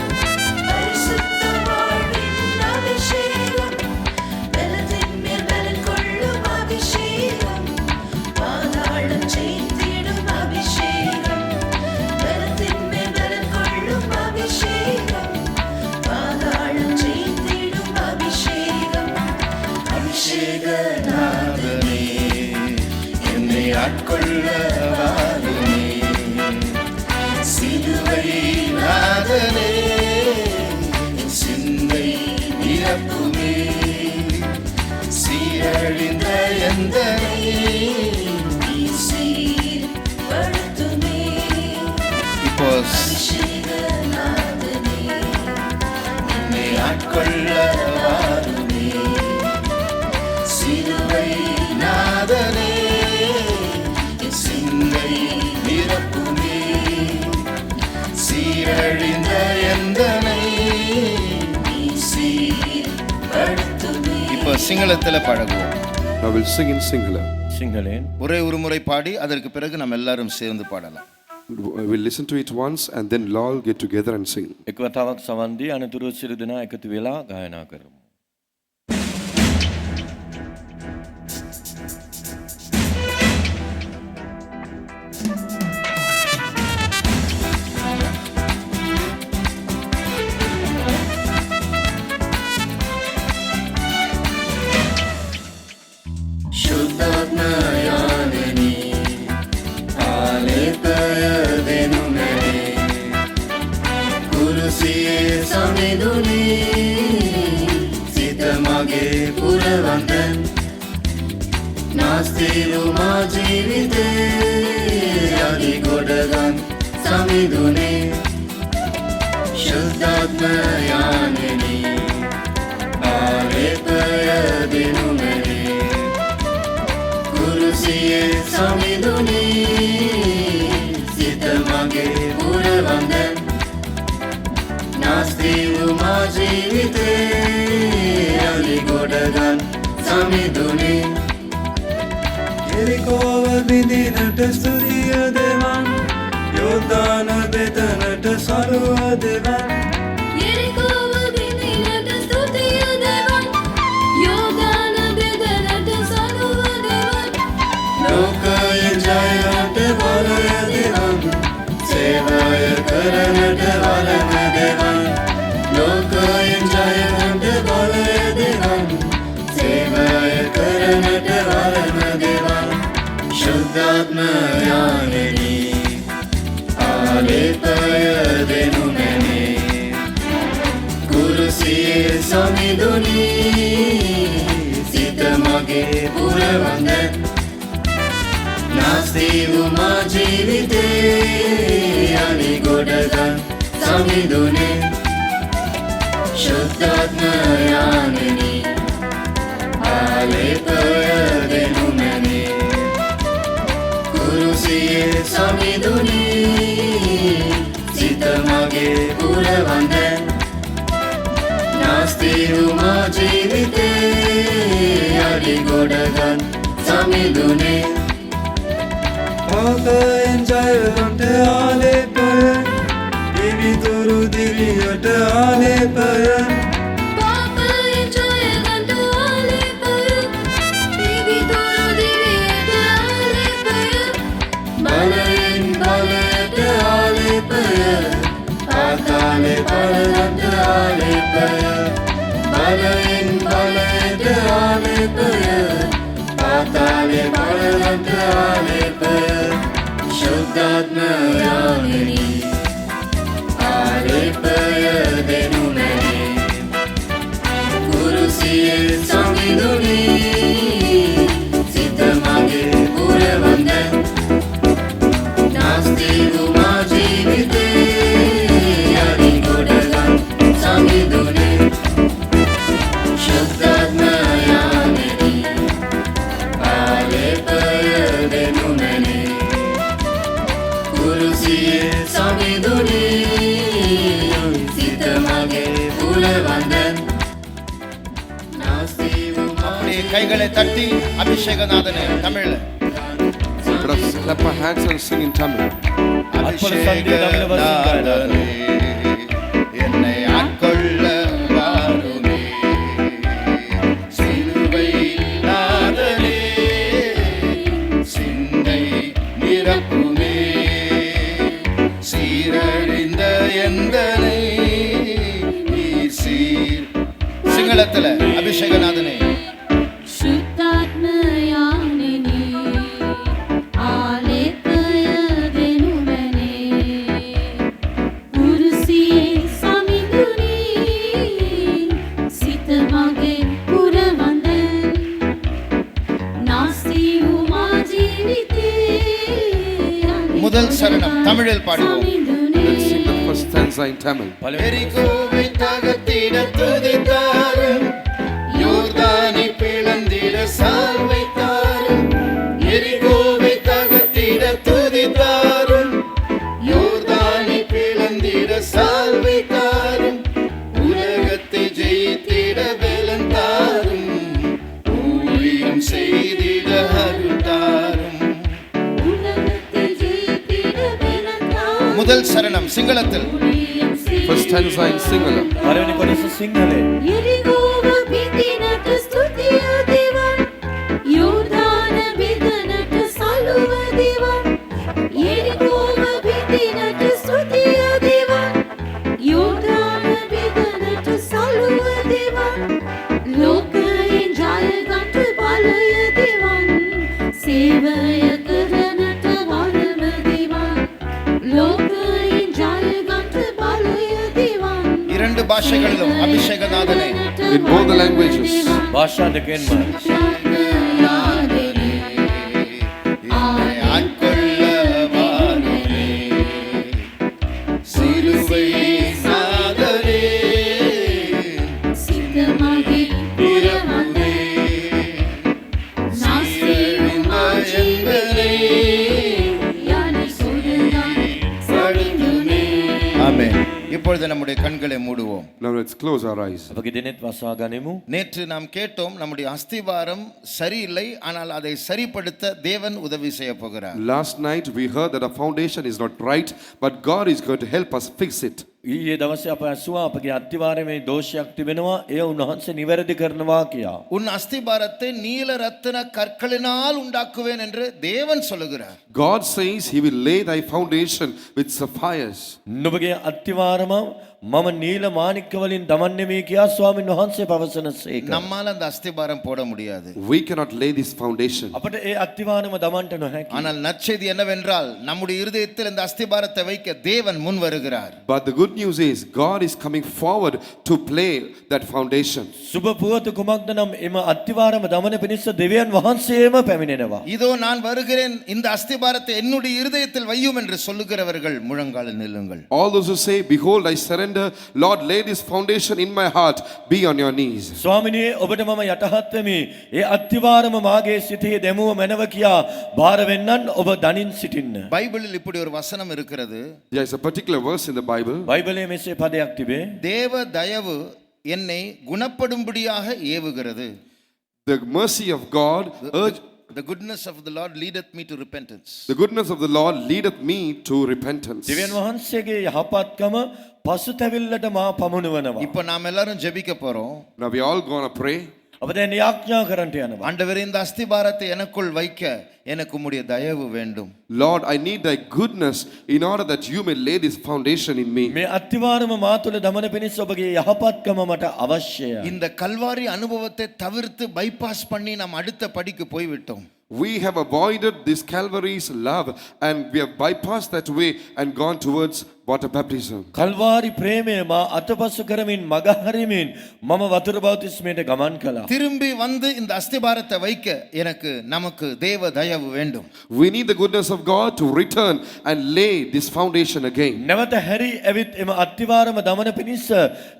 Speaker 1: பரிசுத்த வாழ்வின் அபிஷேகம். பலத்தின் மேல் பலன் கொள்ளும் அபிஷேகம், பாதாளம் ஜெயித்திடும் அபிஷேகம். பலத்தின் மேல் பலன் கொள்ளும் அபிஷேகம், பாதாளம் ஜெயித்திடும் அபிஷேகம். அபிஷேக நாதனே, என்னை ஆட்கொள்ள வாருமே. சிலுவை நாதனே, என் சிந்தை நிரப்புமே. சீரழிந்த எந்தனை சீர்படுத்துமே. இப்போ அபிஷேக நாதனே, என்னை ஆட்கொள்ள வாருமே. நம்ம சிங்களத்துல பழகுவோம்.
Speaker 2: I will sing in Sinhala.
Speaker 3: සිංහලෙන්
Speaker 1: ஒரே ஒரு முறை பாடி அதற்கு பிறகு நம்ம எல்லாரும் சேர்ந்து பாடலாம்.
Speaker 2: We'll listen to it once and then we'll all get together and sing.
Speaker 3: එක් වතාවක් සවන් දී අනතුරුව සියලු දෙනා එකතු වෙලා ගායනා කරමු.
Speaker 7: එරිකෝව බිඳිනට ස්තුතිය දෙවන් යෝධාන බෙදනට සරුව දෙවන්
Speaker 6: යෙරිකෝව බිඳිනට ස්තුතිය දෙවන් යෝධාන බෙදනට සරුව දෙවන්
Speaker 7: ලෝකයෙන් ජයයට බලය දෙවන් සේවය කරනට වලම දෙවන් ලෝකයෙන් ජයයට බලය දෙවන් සේවය කරනට වලම දෙවන් शुद्धात्म याननी आलेपय देनु मैंने कुरुसिये समिदुनी सीत मगे पुरवंदन नास्ति उमा जीविते यानी गोडगन समिदुने शुद्धात्म याननी आलेपय देनु मैंने कुरुसिये समिदुनी सीत मगे पुरवंदन नास्ति उमा जीविते यानी गोडगन समिदुने ආකයෙන් ජයවන්ට ආලේපය දිවිතුරු දිවියට ආලේපය
Speaker 6: පාපයෙන් ජයගන්ට ආලේපය දිවිතුරු දිවියට ආලේපය
Speaker 7: බලයෙන් බලයට ආලේපය පාතාලේ බලයට ආලේපය බලයෙන් බලයට ආලේපය පාතාලේ බලයට ආලේපය शुद्धात्म यामिनी आलेपय देनु मैंने कुरुसिये समिदुनी सीत मगे पुरवंदन नास्ति उमा जीविते यानी गोडगन समिदुने शुद्धात्म यामिनी आलेपय देनु मैंने कुरुसिये समिदुनी सीत मगे पुरवंदन नास्ति उमा
Speaker 1: அப்படியே கைகளை தட்டி அபிஷேகநாதனே தமிழ்ல
Speaker 2: Let us clap our hands and sing in Tamil.
Speaker 1: அபிஷேகநாதனே என்னை ஆட்கொள்ள வாருமே சிலுவை நாதனே சிந்தை நிரப்புமே சீரழிந்த எந்தனை நீ சீர் சிங்களத்துல அபிஷேகநாதனே
Speaker 6: शुद्धात्म यामिनी आलेपय देनु मैंने कुरुसिये समिदुनी सीत मगे पुरवंदन नास्ति उमा जीविते
Speaker 1: முதல் சரணம் தமிழில் பாடுவோம்.
Speaker 2: Let's sing the first stanza in Tamil.
Speaker 1: எரிகோவை தகர்த்திட துதித்தாரும் யோர்தானை பிளந்திட சால்வைத்தாரும் எரிகோவை தகர்த்திட துதித்தாரும் யோர்தானை பிளந்திட சால்வைத்தாரும் உலகத்தை ஜெயித்திட பலந்தாரும் சரணம் சிங்களத்தில்.
Speaker 2: First stanza in Sinhala.
Speaker 3: පළවෙනි කොටස සිංහලෙන්.
Speaker 6: යරිගෝව බිඳිනට ස්තුතිය දෙවන් යෝදාන බෙදනට සලුව දෙවන් යරිගෝව බිඳිනට ස්තුතිය දෙවන් යෝදාන බෙදනට සලුව දෙවන් ලෝකයෙන් ජයගත් බලය දෙවන් සේවය කරනට වරම දෙවන් ලෝකයෙන් ජයගත් බලය දෙවන්
Speaker 1: இரண்டு பாஷைகளிலும் அபிஷேகநாதனே.
Speaker 2: In both the languages.
Speaker 3: භාෂා දෙකෙන්ම
Speaker 1: ஆட்கொள்ள வாருமே சிலுவை நாதரே
Speaker 6: සිතමගේ පුරවන්දේ නාස්තිරුම ජීවරේ යන සුරගන් සවිඳුනේ.
Speaker 1: ஆமென். இப்பொழுது நம்முடைய கண்களை மூடுவோம்.
Speaker 2: Now let's close our eyes.
Speaker 3: අපගේ දෙනෙත් වසා ගනිමු.
Speaker 1: நேற்று நாம் கேட்டோம் நம்முடைய அஸ்திவாரம் சரியில்லை, ஆனால் அதை சரிப்படுத்த தேவன் உதவி செய்ய போகிறார்.
Speaker 2: Last night we heard that our foundation is not right, but God is going to help us fix it.
Speaker 3: ඊයේ දවසේ අප ඇසුවා අපගේ අත්තිවාරමේ දෝෂයක් තිබෙනවා එය උන්වහන්සේ නිවැරදි කරනවා කියා.
Speaker 1: உன் அஸ்திபாரத்தை நீல ரத்தின கற்களினால் உண்டாக்குவேன் என்று தேவன் சொல்லுகிறார்.
Speaker 2: God says he will lay thy foundation with sapphires.
Speaker 3: නුඹගේ අත්තිවාරම මම නීල මාණික්ක වලින් දමන්නෙමි කියා ස්වාමීන් වහන්සේ පවසනසේක.
Speaker 1: நம்மால அந்த அஸ்திபாரம் போட முடியாது.
Speaker 2: We cannot lay this foundation.
Speaker 3: අපට ඒ අත්තිවාරම දමන්නට නොහැකි.
Speaker 1: ஆனால் நற்செய்தி என்னவென்றால் நம்முடைய இருதயத்தில் இந்த அஸ்திபாரத்தை வைக்க தேவன் முன் வருகிறார்.
Speaker 2: But the good news is God is coming forward to play that foundation.
Speaker 3: සුබ පුවත කුමක්ද නම් එම අත්තිවාරම දමන පිණිස දෙවියන් වහන්සේම පැමිණෙනවා.
Speaker 1: இதோ நான் வருகிறேன், இந்த அஸ்திபாரத்தை என்னுடைய இருதயத்தில் வையும் என்று சொல்லுகிறவர்கள் முழங்காலில் நில்லுங்கள்.
Speaker 2: All those who say, behold, I surrender, Lord, lay this foundation in my heart, be on your knees.
Speaker 3: ස්වාමිනේ ඔබට මම යටහත් වෙමි. ඒ අත්තිවාරම මාගේ සිතෙහි දෙමුව මැනව කියා බාර වෙන්නන් ඔබ දනින් සිටින්න.
Speaker 1: பைபிளில் இப்படி ஒரு வசனம் இருக்கிறது.
Speaker 2: There is a particular verse in the Bible.
Speaker 3: බයිබලයේ මෙසේ පදයක් තිබේ.
Speaker 1: தேவ தயவு என்னை குணப்படும்படியாக ஏவுகிறது.
Speaker 2: The mercy of God urge.
Speaker 1: The goodness of the Lord leadeth me to repentance.
Speaker 2: The goodness of the Lord leadeth me to repentance.
Speaker 3: දෙවියන් වහන්සේගේ යහපත්කම පසුතැවිල්ලට මා පමුණුවනවා.
Speaker 1: இப்போ நாம் எல்லாரும் ஜெபிக்க போறோம்.
Speaker 2: Now we all gonna pray.
Speaker 3: අප දැන් යාඥා කරන්නට යනවා.
Speaker 1: ஆண்டவரே, இந்த அஸ்திபாரத்தை எனக்குள் வைக்க எனக்கு உம்முடைய தயவு வேண்டும்.
Speaker 2: Lord, I need thy goodness in order that you may lay this foundation in me.
Speaker 3: මේ අත්තිවාරම මා තුළ දමන පිණිස ඔබගේ යහපත්කම මට අවශ්‍යයි.
Speaker 1: இந்த கல்வாரி அனுபவத்தை தவிர்த்து பைபாஸ் பண்ணி நாம் அடுத்த படிக்கு போய்விட்டோம்.
Speaker 2: We have avoided this Calvary's love and we have bypassed that way and gone towards water baptism.
Speaker 3: Kalvari ප්‍රේමය මා අතපසු කරමින් මග හරිමින් මම වතුර බෞතිස්මයට ගමන් කළා.
Speaker 1: திரும்பி வந்து இந்த அஸ்திபாரத்தை வைக்க எனக்கு நமக்கு தேவ தயவு வேண்டும்.
Speaker 2: We need the goodness of God to return and lay this foundation again.
Speaker 3: නැවත හැරි ඇවිත් එම අත්තිවාරම දමන පිණිස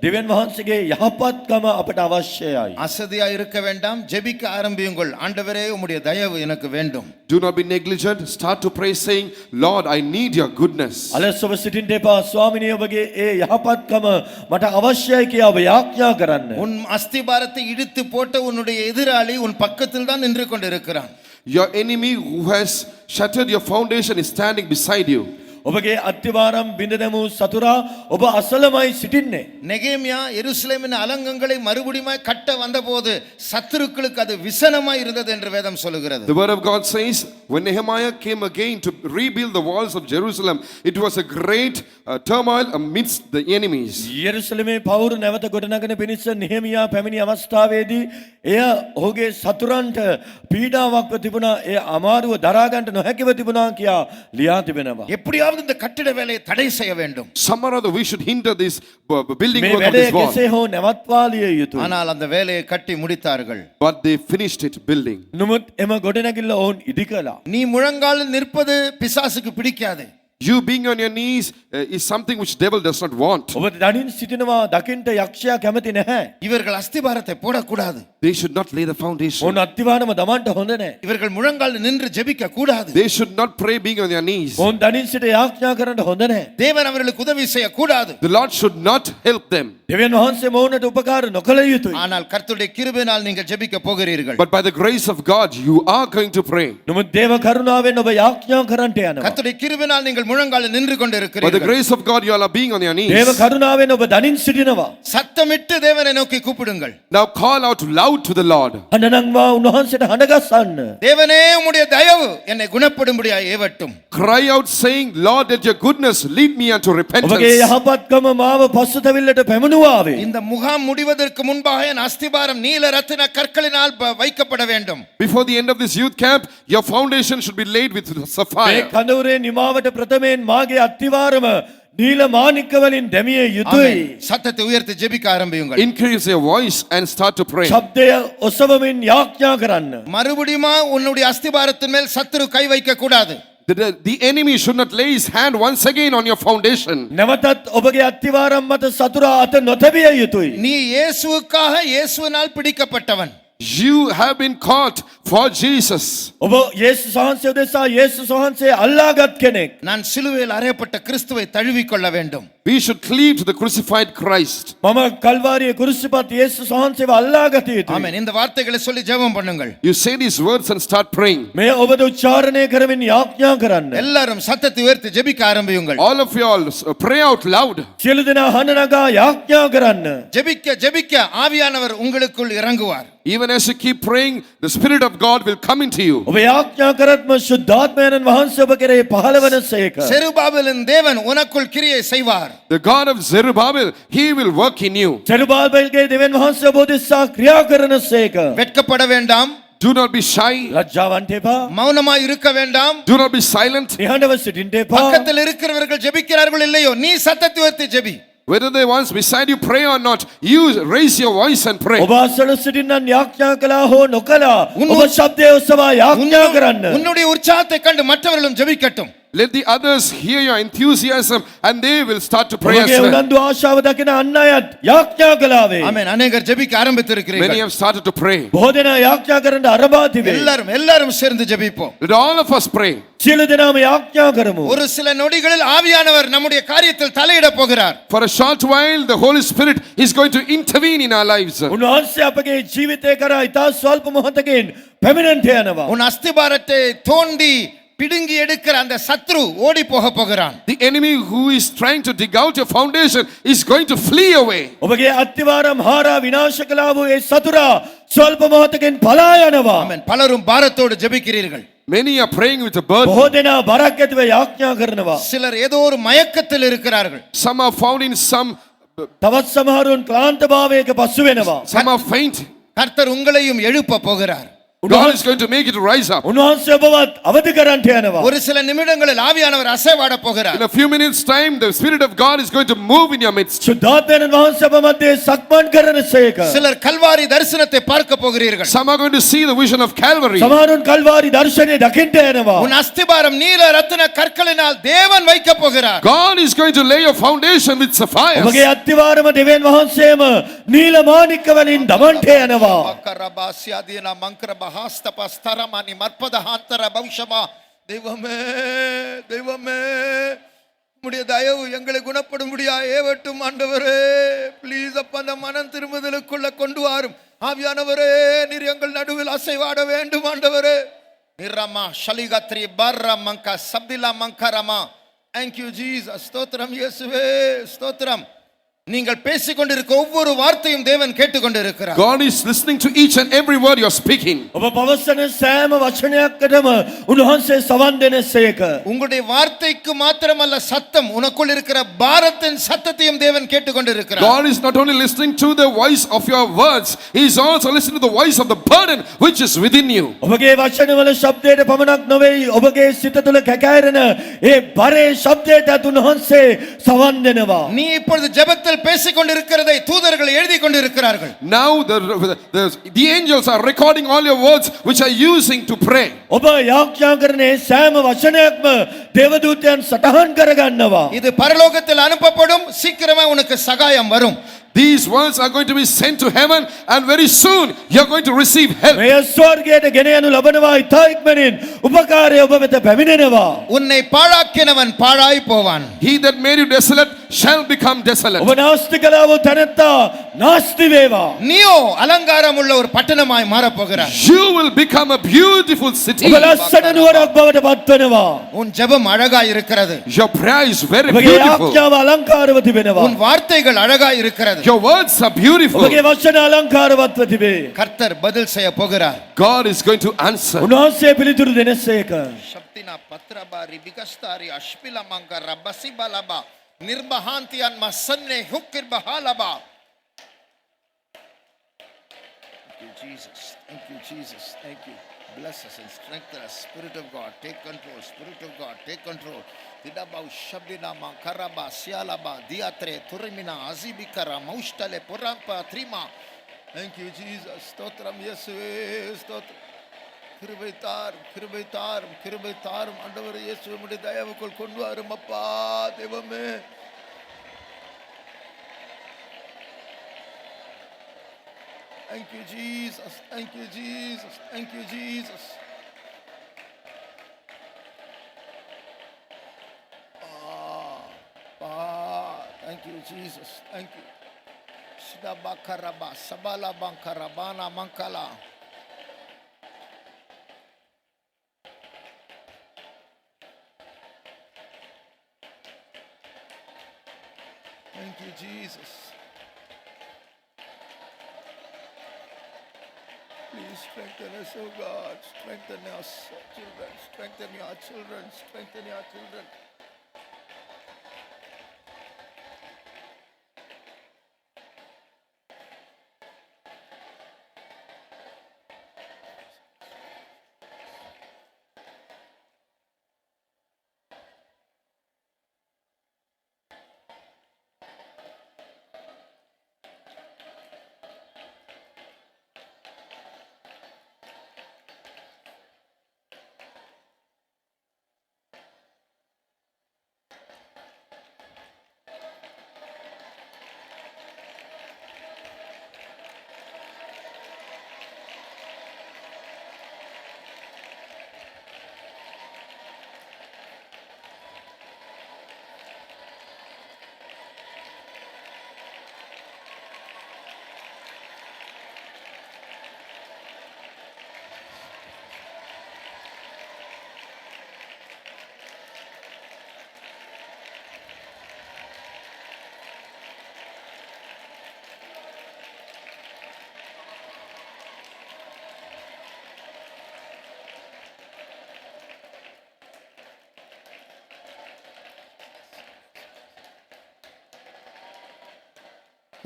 Speaker 3: දෙවියන් වහන්සේගේ යහපත්කම අපට අවශ්‍යයි.
Speaker 1: அசதியா இருக்க வேண்டாம், ஜெபிக்க ஆரம்பியுங்கள். ஆண்டவரே, உம்முடைய தயவு எனக்கு வேண்டும்.
Speaker 2: Do not be negligent. Start to pray saying, Lord, I need your goodness.
Speaker 3: අලසව සිටින්න එපා. ස්වාමිනේ ඔබගේ ඒ යහපත්කම මට අවශ්‍යයි කියා ඔබ යාඥා කරන්න.
Speaker 1: உன் அஸ்திபாரத்தை இடித்து போட்ட உன்னுடைய எதிராளி உன் பக்கத்தில் தான் நின்று கொண்டிருக்கிறான்.
Speaker 2: Your enemy who has shattered your foundation is standing beside you.
Speaker 3: ඔබගේ අත්තිවාරම් බිඳ දැමූ සතුරා ඔබ අසලමයි සිටින්නේ.
Speaker 1: நெகேமியா எருசலேமின் அலங்கங்களை மறுபடியும் கட்ட வந்தபோது சத்துருக்களுக்கு அது விசனமாய் இருந்தது என்று வேதம் சொல்லுகிறது.
Speaker 2: The word of God says, when Nehemiah came again to rebuild the walls of Jerusalem, it was a great turmoil amidst the enemies.
Speaker 3: යෙරුසලමේ පවුරු නැවත ගොඩනගන පිණිස නෙහෙමියා පැමිණි අවස්ථාවේදී එය ඔහුගේ සතුරන්ට පීඩාවක්ව තිබුණා. ඒ අමාරුව දරා ගන්නට නොහැකිව තිබුණා කියා ලියා තිබෙනවා.
Speaker 1: எப்படியாவது இந்த கட்டிட வேலையை தடை செய்ய வேண்டும்.
Speaker 2: Some or other we should hinder this building
Speaker 3: මේ
Speaker 2: work of
Speaker 3: වැඩේ
Speaker 2: this wall.
Speaker 3: කෙසේ හෝ නැවත්වාලිය යුතුයි.
Speaker 1: ஆனால் அந்த வேலையை கட்டி முடித்தார்கள்.
Speaker 2: But they finished it building.
Speaker 3: නමුත් එම ගොඩනැගිල්ල ඔවුන් ඉදි කළා.
Speaker 1: நீ முழங்காலில் நிற்பது பிசாசுக்கு பிடிக்காது.
Speaker 2: You being on your knees is something which devil does not want.
Speaker 3: ඔබ දනින් සිටිනවා දකින්ට යක්ෂයා කැමති නැහැ.
Speaker 1: இவர்கள் அஸ்திபாரத்தை போடக்கூடாது.
Speaker 2: They should not lay the foundation.
Speaker 3: ඔවුන් අත්තිවාරම දමන්නට හොඳ නැහැ.
Speaker 1: இவர்கள் முழங்காலில் நின்று ஜெபிக்க கூடாது.
Speaker 2: They should not pray being on their knees.
Speaker 3: ඔවුන් දනින් සිට යාඥා කරන්නට හොඳ නැහැ.
Speaker 1: தேவன் அவர்களுக்கு உதவி செய்ய கூடாது.
Speaker 2: The Lord should not help them.
Speaker 3: දෙවියන් වහන්සේ මොවුන්ට උපකාර නොකළ යුතුයි.
Speaker 1: ஆனால் கர்த்தருடைய கிருபையினால் நீங்கள் ஜெபிக்க போகிறீர்கள்.
Speaker 2: But by the grace of God, you are going to pray.
Speaker 3: නමුත් දේව කරුණාවෙන් ඔබ යාඥා කරන්නට යනවා.
Speaker 1: கர்த்தருடைய கிருபையினால் நீங்கள் நீங்கள் முழங்காலில் நின்று
Speaker 2: By the
Speaker 1: கொண்டிருக்கிறீர்கள்.
Speaker 2: grace of God, you all are being on your
Speaker 3: දේව
Speaker 2: knees.
Speaker 3: කරුණාවෙන් ඔබ දනින් සිටිනවා.
Speaker 1: சத்தமிட்டு தேவனை நோக்கி கூப்பிடுங்கள்.
Speaker 2: Now call out loud to the Lord.
Speaker 3: හඬනංවා උන්වහන්සේට හඬගස්සන්න.
Speaker 1: தேவனே உம்முடைய தயவு என்னை குணப்படும்படியாய் ஏவட்டும்.
Speaker 2: Cry out saying, Lord, let your goodness lead me unto
Speaker 3: ඔබගේ
Speaker 2: repentance.
Speaker 3: යහපත්කම මාව පසුතැවිල්ලට පැමිණුවාවේ.
Speaker 1: இந்த முகாம் முடிவதற்கு முன்பாக என் அஸ்திபாரம் நீல ரத்தின கற்களினால் வைக்கப்பட வேண்டும்.
Speaker 2: Before the end of this youth camp, your foundation should be laid with
Speaker 3: මේ
Speaker 2: sapphire.
Speaker 3: කඳවුරේ නිමාවට ප්‍රථමයෙන් මාගේ අත්තිවාරම නීල මාණික්ක වලින් දැමිය යුතුයි.
Speaker 1: ஆமென். சத்தத்தை உயர்த்தி ஜெபிக்க ஆரம்பியுங்கள்.
Speaker 2: Increase your voice and start to pray.
Speaker 3: ශබ්දය ඔසවමින් යාඥා කරන්න.
Speaker 1: மறுபடியுமா உன்னுடைய அஸ்திபாரத்தின் மேல் சத்துரு கை வைக்க கூடாது.
Speaker 2: The enemy should not lay his hand once again on your foundation.
Speaker 3: නැවතත් ඔබගේ අත්තිවාරම් මත සතුරා අත නොතැබිය යුතුයි.
Speaker 1: நீ இயேசுவுக்காக இயேசுவினால் பிடிக்கப்பட்டவன்.
Speaker 2: You have been caught for Jesus.
Speaker 3: ඔබ යේසුස් වහන්සේ උදෙසා යේසුස් වහන්සේ අල්ලාගත් කෙනෙක්.
Speaker 1: நான் சிலுவையில் அறையப்பட்ட கிறிஸ்துவை தழுவிக்கொள்ள வேண்டும்.
Speaker 2: We should cleave to the crucified Christ.
Speaker 3: මම කල්වාරියේ කුරුසිපත් යේසුස් වහන්සේව අල්ලාගත යුතුයි.
Speaker 1: ஆமென். இந்த வார்த்தைகளை சொல்லி ஜெபம் பண்ணுங்கள்.
Speaker 2: You say these words and start praying.
Speaker 3: මේ ඔබද උච්චාරණය කරමින් යාඥා කරන්න.
Speaker 1: எல்லாரும் சத்தத்தை உயர்த்தி ஜெபிக்க ஆரம்பியுங்கள்.
Speaker 2: All of you all pray out loud.
Speaker 3: සියලු දෙනා හඬ නගා යාඥා කරන්න.
Speaker 1: ஜெபிக்க ஜெபிக்க ஆவியானவர் உங்களுக்குள் இறங்குவார்.
Speaker 2: Even as you keep praying, the Spirit of God will come into you.
Speaker 3: ඔබ යාඥා කරත්ම ශුද්ධාත්මයන් වහන්සේ ඔබ කෙරෙහි පහළ වන සේක.
Speaker 1: செருபாபேலின் தேவன் உனக்குள் கிரியை செய்வார்.
Speaker 2: The God of Zerubbabel, He will work in you.
Speaker 3: සෙරුබාබෙල්ගේ දෙවියන් වහන්සේ ඔබ උදෙසා ක්‍රියා කරන සේක.
Speaker 1: வெட்கப்பட வேண்டாம்.
Speaker 2: Do not be shy.
Speaker 3: ලජ්ජාවන්ට එපා.
Speaker 1: மௌனமாய் இருக்க வேண்டாம்.
Speaker 2: Do not be silent.
Speaker 3: නිහඬව සිටින්න එපා.
Speaker 1: பக்கத்தில் இருக்கிறவர்கள் ஜெபிக்கிறார்கள் இல்லையோ நீ சத்தத்தை உயர்த்தி JP.
Speaker 2: Whether they once beside you pray or not, you raise your voice and pray.
Speaker 3: ඔබ අසල සිටින්නන් යාඥා කළා හෝ නොකළා
Speaker 1: උන්-
Speaker 3: ඔබ ශබ්දය ඔසවා යාඥා කරන්න.
Speaker 1: உன்னுடைய உற்சாகத்தை கண்டு மற்றவர்களும் ஜெபிக்கட்டும்.
Speaker 2: Let the others hear your enthusiasm and they will start to pray as
Speaker 3: ඔබගේ
Speaker 2: well.
Speaker 3: උනන්දු ආශාව දකින අන් අයත් යාඥා කළාවේ.
Speaker 1: ஆமென். அநேகர் ஜெபிக்க
Speaker 2: Many
Speaker 1: ஆரம்பித்திருக்கிறீர்கள்.
Speaker 2: have started to pray.
Speaker 3: බොහෝ දෙනා යාඥා කරන්න අරඹා තිබේ.
Speaker 1: எல்லாரும் சேர்ந்து ஜெபிப்போம்.
Speaker 2: Let all of us pray.
Speaker 3: සියලු දෙනාම යාඥා කරමු.
Speaker 1: ஒரு சில நொடிகளில் ஆவியானவர் நம்முடைய காரியத்தில் தலையிட போகிறார்.
Speaker 2: For a short while, the Holy Spirit is going to intervene in our lives.
Speaker 3: උන්වහන්සේ අපගේ ජීවිතය කරා ඉතා ස්වල්ප මොහොතකින් පැමිණෙන්ට යනවා.
Speaker 1: உன் அஸ்திபாரத்தை தோண்டி பிடுங்கி எடுக்கிற அந்த சத்ரு ஓடி போக போகிறான்.
Speaker 2: The enemy who is trying to dig out your foundation is going to flee away.
Speaker 3: ඔබගේ අත්තිවාරම් හාරා විනාශ කළා වූ ඒ සතුරා ස්වල්ප මොහොතකින් පලා යනවා.
Speaker 1: ஆமென். பலரும் பாரத்தோடு ஜெபிக்கிறீர்கள்.
Speaker 2: Many are praying with a burden.
Speaker 3: බොහෝ දෙනා බරක් ඇතිව යාඥා කරනවා.
Speaker 1: சிலர் ஏதோ ஒரு மயக்கத்தில் இருக்கிறார்கள்.
Speaker 2: Some are found in some
Speaker 3: තවත් සමහරුන් ක්ලාන්ත භාවයක පසු වෙනවා.
Speaker 2: some are faint.
Speaker 1: கர்த்தர் உங்களையும் எழுப்ப போகிறார்.
Speaker 2: God is going to make it rise up.
Speaker 3: උන්වහන්සේ ඔබවත් අවදි කරන්නට යනවා.
Speaker 1: ஒரு சில நிமிடங்களில் ஆவியானவர் அசைவாட போகிறார்.
Speaker 2: In a few minutes time, the Spirit of God is going to move in your midst.
Speaker 3: ශුද්ධාත්මයන් වහන්සේ ඔබ මැදේ සක්මන් කරන සේක.
Speaker 1: சிலர் கல்வாரி தரிசனத்தை பார்க்க போகிறீர்கள்.
Speaker 2: Some are going to see the vision of Calvary.
Speaker 3: සමහරුන් Kalvari දර්ශනය දකින්නට යනවා.
Speaker 1: உன் அஸ்திபாரம் நீல ரத்தின கற்களினால் தேவன் வைக்க போகிறார்.
Speaker 2: God is going to lay your foundation with sapphires.
Speaker 3: ඔබගේ අත්තිවාරම දෙවියන් වහන්සේම නීල මාණික්ක වලින් දමන්නට යනවා.
Speaker 1: மக்கரபாசியாதீன மங்கரபஹாஸ்தபஸ்தரமணி மற்பதஹாந்தர பௌஷமா தெய்வமே தெய்வமே உம்முடைய தயவு எங்களை குணப்படும்படியா ஏவட்டும் ஆண்டவரே. ப்ளீஸ் அப்பா அந்த மனம் திரும்புதலுக்குள்ள கொண்டு வாரும் ஆவியானவரே. நீர் எங்கள் நடுவில் அசைவாட வேண்டும் ஆண்டவரே. நிரமா ஷலிகத்ரி பர்ர மங்க சப்திலா மங்கரமா. Thank you Jesus. ஸ்தோத்திரம் இயேசுவே ஸ்தோத்திரம். நீங்கள் பேசிக்கொண்டிருக்க ஒவ்வொரு வார்த்தையும் தேவன் கேட்டுக்கொண்டிருக்கிறார்.
Speaker 2: God is listening to each and every word you're speaking.
Speaker 3: ඔබ පවසන සෑම වචනයකටම උන්වහන්සේ සවන් දෙන සේක.
Speaker 1: உங்களுடைய வார்த்தைக்கு மாத்திரமல்ல சத்தம் உனக்குள் இருக்கிற பாரத்தின் சத்தத்தையும் தேவன் கேட்டுக்கொண்டிருக்கிறார்.
Speaker 2: God is not only listening to the voice of your words, He is also listening to the voice of the burden which is within you.
Speaker 3: ඔබගේ වචනවල ශබ්දයට පමණක් නොවේ ඔබගේ සිත තුළ කැකෑරෙන ඒ බරේ ශබ්දයට උන්වහන්සේ සවන් දෙනවා.
Speaker 1: நீ இப்பொழுது ஜெபத்தில் பேசிக்கொண்டிருக்கிறதை தூதர்கள் எழுதி கொண்டிருக்கிறார்கள்.
Speaker 2: Now the angels are recording all your words which are using to pray.
Speaker 3: ඔබ යාඥා කරන ඒ සෑම වචනයක්ම දේවදූතයන් සටහන් කරගන්නවා.
Speaker 1: இது பரலோகத்தில் அனுப்பப்படும். சீக்கிரமே உனக்கு சகாயம் வரும்.
Speaker 2: These words are going to be sent to heaven and very soon you're going to receive help.
Speaker 3: මේ ස්වර්ගයට ගෙන යනු ලබනවා ඉතා ඉක්මනින් උපකාරය ඔබ වෙත පැමිණෙනවා.
Speaker 1: உன்னை பாழாக்கினவன் பாழாய் போவான்.
Speaker 2: He that made you desolate shall become desolate.
Speaker 3: ඔබ නාස්ති කළා වූ තැනැත්තා නාස්ති වේවා.
Speaker 1: நீயோ அலங்காரம் உள்ள ஒரு பட்டணமாய் மாறப் போகிறாய்.
Speaker 2: You will become a beautiful city.
Speaker 3: ඔබ ලස්සන නුවරක් බවට පත් වෙනවා.
Speaker 1: உன் ஜெபம் அழகாய் இருக்கிறது.
Speaker 2: Your prayer is very
Speaker 3: ඔබගේ
Speaker 2: beautiful.
Speaker 3: ආඥාව අලංකාරව තිබෙනවා.
Speaker 1: உன் வார்த்தைகள் அழகாய் இருக்கிறது.
Speaker 2: Your words are beautiful.
Speaker 3: ඔබගේ වචන අලංකාරවත්ව තිබේ.
Speaker 1: கர்த்தர் பதில் செய்ய போகிறார்.
Speaker 2: God is going to answer.
Speaker 3: උන්වහන්සේ පිළිතුරු දෙනසේක.
Speaker 1: ಶಬ್ದಿನ ಪತ್ರಬಾರಿ ಬಿಗಸ್ತಾರಿ ಅಶ್ಪಿಲ ಮಂಕ ರಬ್ಬಸಿ ಬಲಬ ನಿರ್ಬಹಾಂತಿಯನ್ ಮಸನ್ನೆ ಹುಕ್ಕಿರ್ ಬಹಾಲಬ. Thank you, Jesus. Thank you, Jesus. Thank you. Bless us and strengthen us. Spirit of God, take control. Spirit of God, take control. Didabau shabdina mankaraba sialaba diatre turimina azibikara maushtale purampa trima. Thank you, Jesus. Stotram Yesue. Stotram. கிருபை தாரும், கிருபை தாரும், கிருபை தாரும். ஆண்டவர் இயேசுவே உம்முடைய தயவுக்குள் கொண்டு வரும் அப்பா தெய்வமே. Thank you, Jesus. Thank you, Jesus. Thank you, Jesus. Thank you, Jesus. Thank you. Shidabakaraba, sabala bankarabana mankala. Thank you, Jesus. Please strengthen us, oh God. Strengthen us, children. Strengthen your children. Strengthen your children.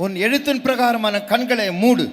Speaker 1: உன் எழுத்தின் பிரகாரமான கண்களை மூடு.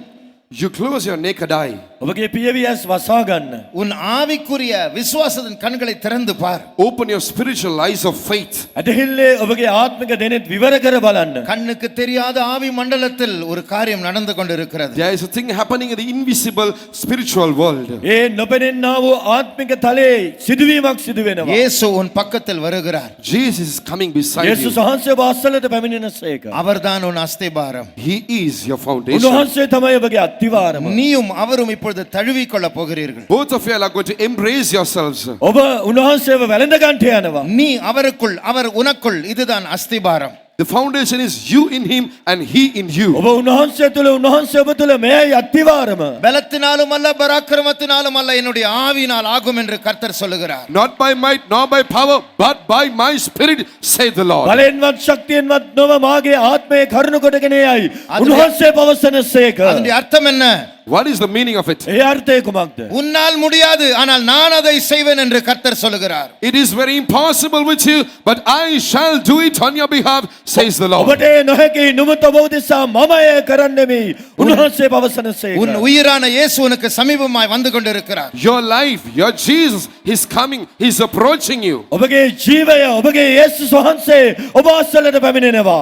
Speaker 2: You close your naked eye.
Speaker 3: ඔබගේ පියවියස් වසා ගන්න.
Speaker 1: உன் ஆவிக்குரிய விசுவாசத்தின் கண்களை திறந்து பார்.
Speaker 2: Open your spiritual eyes of faith.
Speaker 3: ඇදහිල්ලේ ඔබගේ ආත්මික දෙනෙත් විවර කර බලන්න.
Speaker 1: கண்ணுக்கு தெரியாத ஆவி மண்டலத்தில் ஒரு காரியம் நடந்து கொண்டிருக்கிறது.
Speaker 2: There is a thing happening in the invisible spiritual world.
Speaker 3: ඒ නොපෙනෙන්නා වූ ආත්මික තලයේ සිදුවීමක් සිදු වෙනවා.
Speaker 1: இயேசு உன் பக்கத்தில் வருகிறார்.
Speaker 2: Jesus is coming beside
Speaker 3: යේසුස්
Speaker 2: you.
Speaker 3: වහන්සේ ඔබ අස්සලට පැමිණෙනසේක.
Speaker 1: அவர்தான் உன் அஸ்திபாரம்.
Speaker 2: He is your foundation.
Speaker 3: උන්වහන්සේ තමයි ඔබගේ අත්තිවාරම.
Speaker 1: நீயும் அவரும் இப்பொழுது தழுவிக் கொள்ள போகிறீர்கள்.
Speaker 2: Both of you are going to embrace yourselves.
Speaker 3: ඔබ උන්වහන්සේව වැළඳ ගන්නට යනවා.
Speaker 1: நீ அவருக்குள் அவர் உனக்குள். இதுதான் அஸ்திபாரம்.
Speaker 2: The foundation is you in him and he in you.
Speaker 3: ඔබ උන්වහන්සේ තුළ උන්වහන්සේ ඔබ තුළ මෙයයි අත්තිවාරම.
Speaker 1: பலத்தினாலும் அல்ல பராக்கிரமத்தினாலும் அல்ல என்னுடைய ஆவியினால் ஆகும் என்று கர்த்தர் சொல்லுகிறார்.
Speaker 2: Not by might nor by power but by my spirit saith the Lord.
Speaker 3: බලෙන්වත් ශක්තියෙන්වත් නොව මාගේ ආත්මයේ කරුණ කොටගෙන යයි. උන්වහන්සේ පවසනසේක.
Speaker 1: அதனுடைய அர்த்தம் என்ன?
Speaker 2: What is the meaning of it?
Speaker 3: ඒ අර්ථය කුමක්ද?
Speaker 1: உன்னால் முடியாது ஆனால் நான் அதை செய்வேன் என்று கர்த்தர் சொல்லுகிறார்.
Speaker 2: It is very impossible with you but I shall do it on your behalf says the Lord.
Speaker 3: ඔබට නොහැකි නුඹට ඔබ උදෙසා මම එය කරන්නෙමි. උන්වහන්සේ පවසනසේක.
Speaker 1: உன் உயிரான இயேசு உனக்கு சமீபமாய் வந்து கொண்டிருக்கிறார்.
Speaker 2: Your life, your Jesus is coming, he's approaching you.
Speaker 3: ඔබගේ ජීවය ඔබගේ යේසුස් වහන්සේ ඔබ අස්සලට පැමිණෙනවා.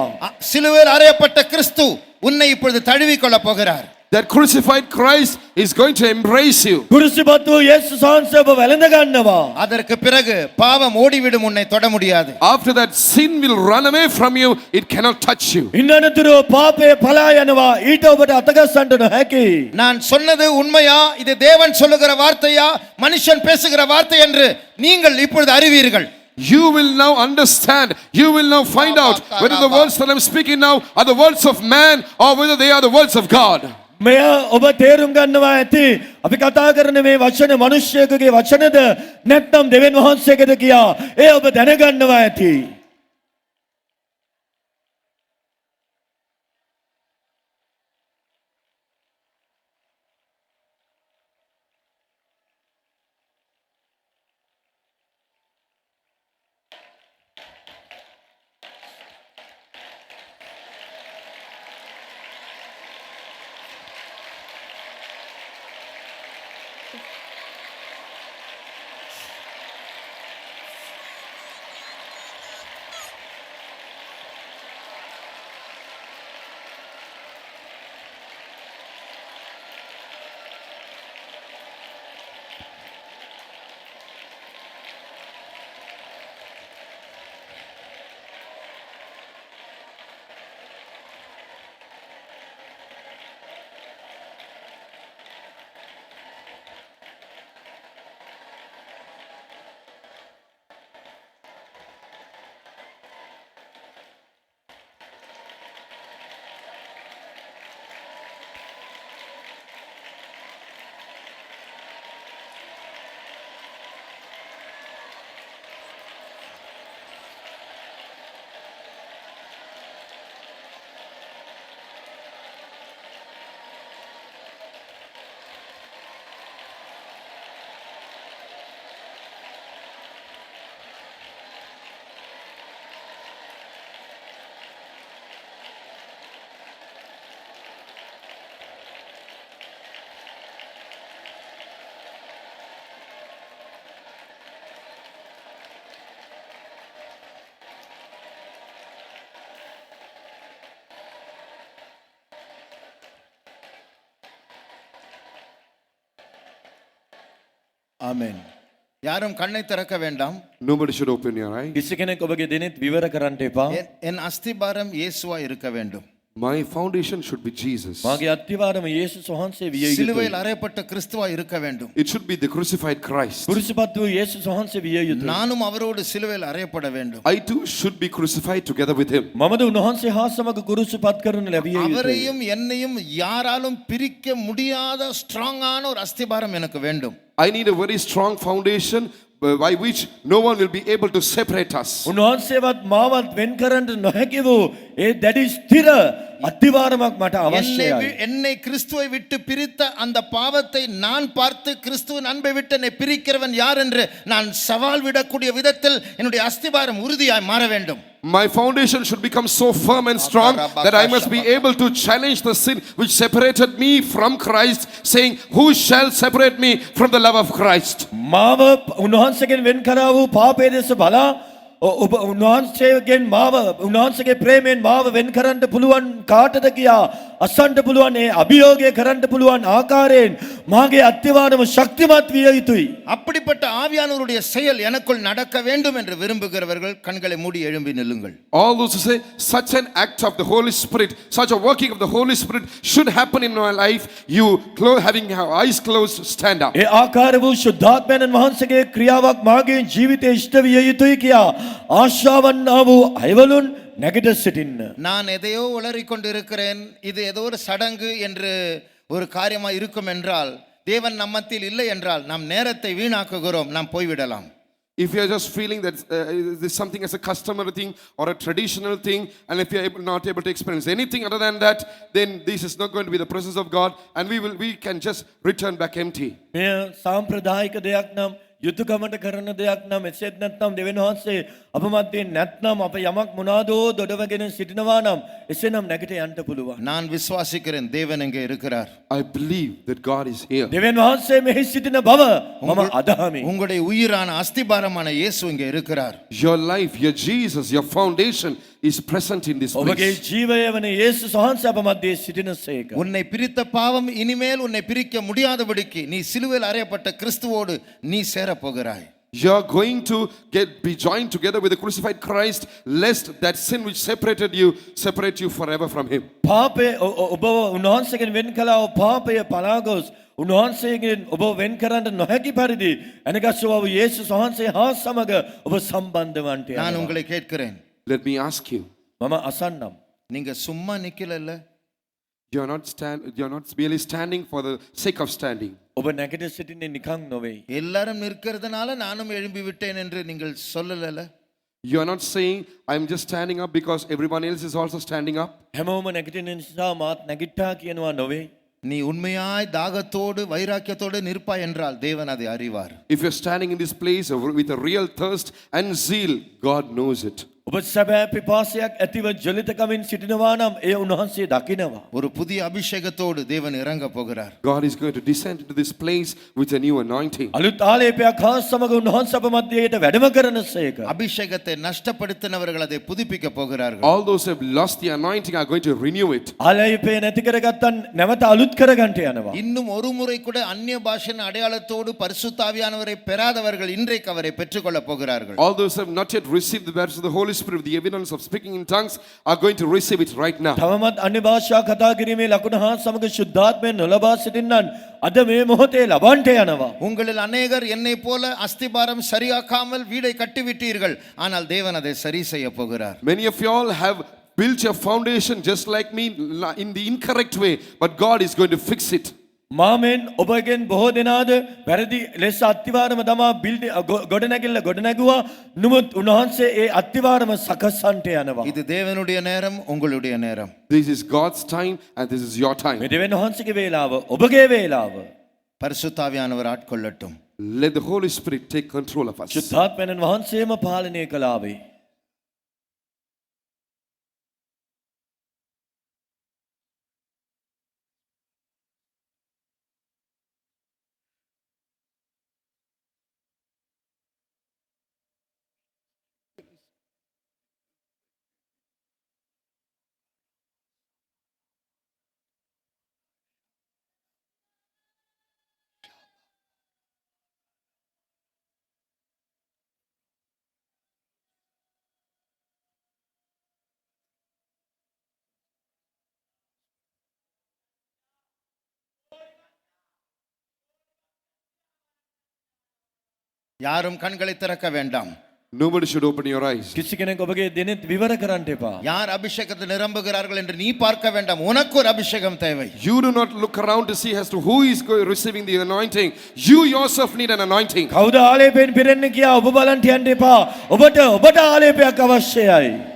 Speaker 1: சிலுவையில் அறையப்பட்ட கிறிஸ்து உன்னை இப்பொழுது தழுவிக் கொள்ள போகிறார்.
Speaker 2: That crucified Christ is going to embrace you.
Speaker 3: කුරුසිපත් වූ යේසුස් වහන්සේ ඔබ වැළඳ ගන්නවා.
Speaker 1: அதற்கு பிறகு பாவம் ஓடிவிடும், உன்னை தொட முடியாது.
Speaker 2: After that, sin will run away from you, it cannot touch you.
Speaker 3: ඉන්නතුරු පාපය පලා යනවා. ඊට ඔබට අතගස්සන්න නොහැකි.
Speaker 1: நான் சொன்னது உண்மையா, இது தேவன் சொல்லுகிற வார்த்தையா, மனுஷன் பேசுகிற வார்த்தை என்று நீங்கள் இப்பொழுது அறிவீர்கள்.
Speaker 2: you will now understand, you will now find out whether the words that I'm speaking now are the words of man or whether they are the words of God.
Speaker 3: මෙය ඔබ තේරුම් ගන්නවා ඇති අපි කතා කරන මේ වචන මිනිස්යෙකුගේ වචනද නැත්නම් දෙවියන් වහන්සේගේද කියා ඒ ඔබ දැනගන්නවා ඇති. ආමෙන්.
Speaker 1: யாரும் கண்ணை திறக்க வேண்டாம்.
Speaker 2: Nobody should open your eyes.
Speaker 3: කිසි කෙනෙක් ඔබගේ දිනෙත් විවර කරන්න එපා.
Speaker 1: என் அஸ்திபாரம் இயேசுவா இருக்க வேண்டும்.
Speaker 2: My foundation should be Jesus.
Speaker 3: මාගේ අත්තිවාරම යේසුස් වහන්සේ විය යුතුයි.
Speaker 1: சிலுவையில் அறையப்பட்ட கிறிஸ்துவா இருக்க வேண்டும்.
Speaker 2: It should be the crucified Christ.
Speaker 3: කුරුසිපත් වූ යේසුස් වහන්සේ විය යුතුයි.
Speaker 1: நானும் அவரோடு சிலுவையில் அறையப்பட வேண்டும்.
Speaker 2: I too should be crucified together with him.
Speaker 3: මමද උන්වහන්සේ හා සමග කුරුසිපත් කරනු ලැබිය යුතුයි.
Speaker 1: அவரையும் என்னையும் யாராலும் பிரிக்க முடியாத ஸ்ட்ராங்கான ஒரு அஸ்திபாரம் எனக்கு வேண்டும்.
Speaker 2: I need a very strong foundation by which no one will be able to separate us.
Speaker 3: උන්වහන්සේවත් මාවත් වෙන් කරන්න නොහැකි වූ ඒ දැඩි ස්ථිර අත්තිවාරමක් මට අවශ්‍යයි.
Speaker 1: என்னை கிறிஸ்துவை விட்டு பிரித்த அந்த பாவத்தை நான் பார்த்து கிறிஸ்துவின் அன்பை விட்டு என்னை பிரிக்கிறவன் யார் என்று நான் சவால் விடக்கூடிய விதத்தில் என்னுடைய அஸ்திபாரம் உறுதியாய் மாற வேண்டும்.
Speaker 2: My foundation should become so firm and strong that I must be able to challenge the sin which separated me from Christ, saying, who shall separate me from the love of Christ?
Speaker 3: මාව උන්වහන්සේගෙන් වෙන් කරා වූ පාපයේ දෙස බලා ඔබ උන්වහන්සේගෙන් මාව උන්වහන්සේගේ ප්‍රේමයෙන් මාව වෙන් කරන්න පුළුවන් කාටද කියා අසන්න පුළුවන් ඒ අභියෝගය කරන්න පුළුවන් ආකාරයෙන් මාගේ අත්තිවාරම ශක්තිමත් විය යුතුයි.
Speaker 1: அப்படிப்பட்ட ஆவியானவருடைய செயல் எனக்குள் நடக்க வேண்டும் என்று விரும்புகிறவர்கள் கண்களை மூடி எழும்பி நில்லுங்கள்.
Speaker 2: All those who say such an act of the Holy Spirit, such a working of the Holy Spirit should happen in my life, you having your eyes closed, stand up.
Speaker 3: ඒ ආකාර වූ ශුද්ධාත්මයන් වහන්සේගේ ක්‍රියාවක් මාගේ ජීවිතයේ ඉෂ්ට විය යුතුයි කියා ආශාවන්නා වූ අයවලුන් නැගිට සිටින්න.
Speaker 1: நான் எதையோ உளறிக் கொண்டிருக்கிறேன், இது ஏதோ ஒரு சடங்கு என்று ஒரு காரியமா இருக்கும் என்றால், தேவன் நம்மத்தில் இல்லை என்றால் நாம் நேரத்தை வீணாக்குகிறோம், நாம் போய்விடலாம்.
Speaker 2: If you are just feeling that this is something as a customary thing or a traditional thing, and if you are not able to experience anything other than that, then this is not going to be the presence of God, and we can just return back empty.
Speaker 3: මෙය සාම්ප්‍රදායික දෙයක් නම් යුතුයකමට කරන දෙයක් නම් එසේත් නැත්නම් දෙවියන් වහන්සේ අප මැදින් නැත්නම් අප යමක් මොනවාදෝ දොඩවගෙන සිටිනවා නම් එසේනම් නැගිට යන්න පුළුවන්.
Speaker 1: நான் விசுவாசிக்கிறேன், தேவன் எங்கே இருக்கிறார்.
Speaker 2: I believe that God is here.
Speaker 3: දෙවියන් වහන්සේ මෙහි සිටින බව මම අදහමි.
Speaker 1: உங்களுடைய உயிரான அஸ்திபாரமான இயேசு இங்கே இருக்கிறார்.
Speaker 2: Your life, your Jesus, your foundation is present in this
Speaker 3: ඔබගේ
Speaker 2: place.
Speaker 3: ජීවය වන යේසුස් වහන්සේ අප මැදේ සිටිනසේක.
Speaker 1: உன்னை பிரித்த பாவம் இனிமேல் உன்னை பிரிக்க முடியாதபடிக்கு நீ சிலுவையில் அறையப்பட்ட கிறிஸ்துவோடு நீ சேர போகிறாய்.
Speaker 2: You're going to be joined together with the crucified Christ, lest that sin which separated you separate you forever from him.
Speaker 3: පාපය ඔබ උන්වහන්සේගෙන් වෙන් කළා වූ පාපය පලා ගොස් උන්වහන්සේගෙන් ඔබ වෙන් කරන්න නොහැකි පරිදි අනගස්සව යේසුස් වහන්සේ හා සමග ඔබ සම්බන්ධ වන්ට
Speaker 1: நான்
Speaker 3: යනවා.
Speaker 1: உங்களை கேட்கிறேன்,
Speaker 2: Let me ask you,
Speaker 3: මම අසන්නම්.
Speaker 1: நீங்க சும்மா நிக்கலல்ல?
Speaker 2: you're not merely standing for the sake of standing.
Speaker 3: ඔබ නැගිට සිටින්නේ නිකන් නොවේ.
Speaker 1: எல்லாரும் நிற்கிறதுனால நானும் எழும்பி விட்டேன் என்று நீங்கள் சொல்லலல்ல?
Speaker 2: You are not saying, I'm just standing up because everyone else is also standing up.
Speaker 3: හැමෝම නැගිටින නිසා මාත් නැගිට්ටා කියනවා නොවේ.
Speaker 1: நீ உண்மையாய் தாகத்தோடு வைராக்கியத்தோடு நிற்பாய் என்றால் தேவன் அதை அறிவார்.
Speaker 2: If you're standing in this place with a real thirst and zeal, God knows it.
Speaker 3: ඔබ සැබෑ පිපාසයක් ඇතිව ජලිතකමින් සිටිනවා නම් එය උන්වහන්සේ දකිනවා.
Speaker 1: ஒரு புதிய அபிஷேகத்தோடு தேவன் இறங்க போகிறார்.
Speaker 2: God is going to descend into this place with a new anointing.
Speaker 3: අලුත් ආලේපයක් හා සමග උන්වහන්සේ අප මැදයට වැඩම කරන සේක.
Speaker 1: அபிஷேகத்தை நஷ்டப்படுத்தினவர்கள் அதை புதுப்பிக்க போகிறார்கள்.
Speaker 2: All those who have lost the anointing are going to renew it.
Speaker 3: ආලේපේ නැති කරගත්තන් නැවත අලුත් කරගන්නට යනවා.
Speaker 1: இன்னும் ஒரு முறை கூட அந்நிய பாஷையின் அடையாளத்தோடு பரிசுத்த ஆவியானவரை பெறாதவர்கள் இன்றைக்கு அவரை பெற்றுக்கொள்ள போகிறார்கள்.
Speaker 2: All those who have not yet received the baptism of the Holy Spirit, the evidence of speaking in tongues, are going to receive it right now.
Speaker 3: තවමත් අන්‍ය භාෂා කතා කිරීමේ ලකුණ හා සමග ශුද්ධාත්මයෙන් නොලබා සිටින්නන් අද මේ මොහොතේ ලබන්නට යනවා.
Speaker 1: உங்களில் அநேகர் என்னை போல அஸ்திபாரம் சரியாக்காமல் வீடை கட்டிவிட்டீர்கள், ஆனால் தேவன் அதை சரி செய்ய போகிறார்.
Speaker 2: Many of you all have built your foundation just like me in the incorrect way, but God is going to fix it.
Speaker 3: මාමෙන් ඔබගෙන් බොහෝ දෙනාද වැරදි ලෙස අත්තිවාරම තමා ගොඩනැගිල්ල ගොඩනැගුවා. නමුත් උන්වහන්සේ ඒ අත්තිවාරම සකස්සන්ට යනවා.
Speaker 1: இது தேவனுடைய நேரம், உங்களுடைய நேரம்.
Speaker 2: This is God's time and this is your time.
Speaker 3: මේ දෙවියන් වහන්සේගේ වේලාව ඔබගේ වේලාව.
Speaker 1: பரிசுத்த ஆவியானவர் ஆட்கொள்ளட்டும்.
Speaker 2: Let the Holy Spirit take control of us.
Speaker 3: ශුද්ධාත්මයන් වහන්සේම පාලනය කළාවේ.
Speaker 1: யாரும் கண்களை திறக்க வேண்டாம்.
Speaker 2: Nobody should open your eyes.
Speaker 3: කිසි කෙනෙක් ඔබගේ දෙනෙත් විවර කරන්න එපා.
Speaker 1: யார் அபிஷேகத்தில் நிரம்புகிறார்கள் என்று நீ பார்க்க வேண்டாம். உனக்கு ஒரு அபிஷேகம் தேவை.
Speaker 2: You do not look around to see as to who is receiving the anointing. You yourself need an anointing.
Speaker 3: කවුද ආලේපයෙන් පිරෙන්නේ කියා ඔබ බලන්න යන්න එපා. ඔබට ආලේපයක් අවශ්‍යයි.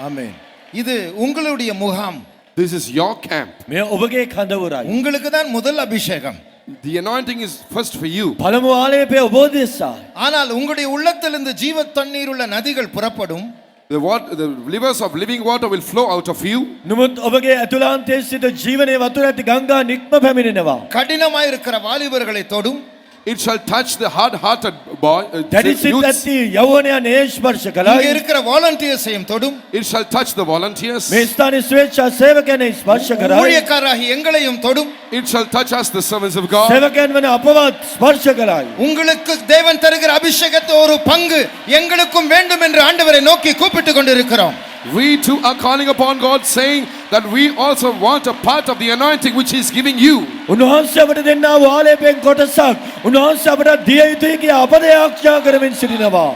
Speaker 3: ආමේන්.
Speaker 1: இது உங்களுடைய முகாம்.
Speaker 2: This is your camp.
Speaker 3: මේ ඔබගේ කඳවුරයි.
Speaker 1: உங்களுக்கு தான் முதல் அபிஷேகம்.
Speaker 2: The anointing is first for you.
Speaker 3: පළමු ආලේපය ඔබ දෙසා.
Speaker 1: ஆனால் உங்களுடைய உள்ளத்திலிருந்து ஜீவ தண்ணீர் உள்ள நதிகள் புறப்படும்.
Speaker 2: The rivers of living water will flow out of you.
Speaker 3: නමුත් ඔබගේ ඇතුළාන්තයේ සිට ජීවනයේ වතුර ඇති ගංගා නික්ම පැමිණෙනවා.
Speaker 1: கடினமாயிருக்கிற வாலிபர்களை தொடும்.
Speaker 2: It shall touch the hard-hearted boy,
Speaker 3: දැඩි සිත්
Speaker 2: youths.
Speaker 3: ඇති යෞවනයන් ඒ ස්පර්ශ
Speaker 1: இங்க
Speaker 3: කළයි.
Speaker 1: இருக்கிற வாலண்டியர்ஸையும் தொடும்.
Speaker 2: It shall touch the volunteers.
Speaker 3: මේ ස්ථානයේ ස්වේච්ඡා සේවකයන් ස්පර්ශ කරයි.
Speaker 1: ஊழியக்காரராகி எங்களையும் தொடும்.
Speaker 2: It shall touch us, the servants of God.
Speaker 3: සේවකයන් වන අපවත් ස්පර්ශ කරයි.
Speaker 1: உங்களுக்கு தேவன் தருகிற அபிஷேகத்தை ஒரு பங்கு எங்களுக்கும் வேண்டும் என்று ஆண்டவரை நோக்கி கூப்பிட்டு கொண்டிருக்கிறோம்.
Speaker 2: We too are calling upon God, saying that we also want a part of the anointing which He is giving you.
Speaker 3: උන්වහන්සේ අපට දෙන්නා වූ ආලේපයෙන් කොටසක් උන්වහන්සේ අපට දිය යුතුයි කියා අපද ආඥා කරමින් සිටිනවා.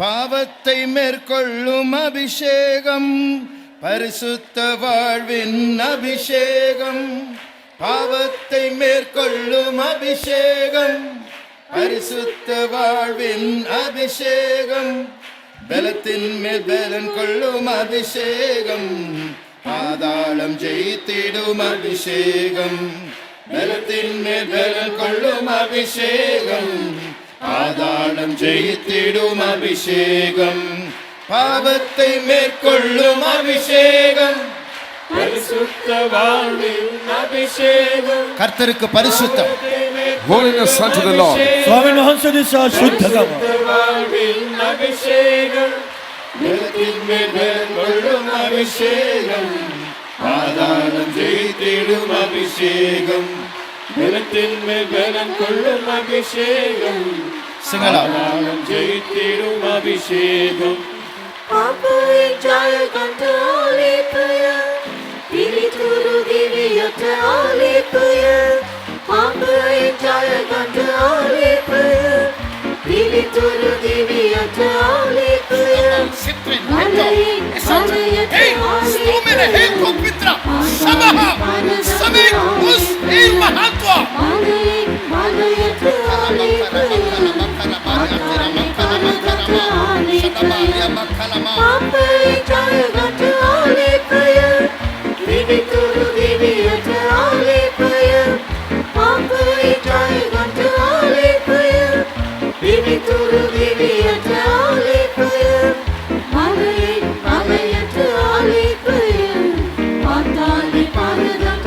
Speaker 1: பாவத்தை மேற்கொள்ளும் அபிஷேகம், பரிசுத்த வாழ்வின் அபிஷேகம். பாவத்தை மேற்கொள்ளும் அபிஷேகம், பரிசுத்த வாழ்வின் அபிஷேகம். பலத்தின் மேல் பலன் கொள்ளும் அபிஷேகம், பாதாளம் ஜெயித்திடும் அபிஷேகம். பலத்தின் மேல் பலன் கொள்ளும் அபிஷேகம், பாதாளம் ஜெயித்திடும் அபிஷேகம். பாவத்தை மேற்கொள்ளும் அபிஷேகம், பரிசுத்த வாழ்வின் அபிஷேகம். கர்த்தருக்கு பரிசுத்தம்,
Speaker 2: Holiness unto the Lord.
Speaker 3: ස්වාමීන් වහන්සේ දෙසා සුද්ධකම.
Speaker 1: வாழ்வின் அபிஷேகம், பலத்தின் மேல் பலன் கொள்ளும் அபிஷேகம், பாதாளம் ஜெயித்திடும் அபிஷேகம். பலத்தின் மேல் பலன் கொள்ளும் அபிஷேகம், பாதாளம் ஜெயித்திடும் அபிஷேகம்.
Speaker 6: பாப்பை ஜாய கண்ட ஆலேப்பய பிரித்துரு திவ்யத்த ஆலேப்பய. பாப்பை ஜாய கண்ட ஆலேப்பய பிரித்துரு திவ்யத்த ஆலேப்பய. மலையை மலையத்த பார்த்தாலே பாரதம்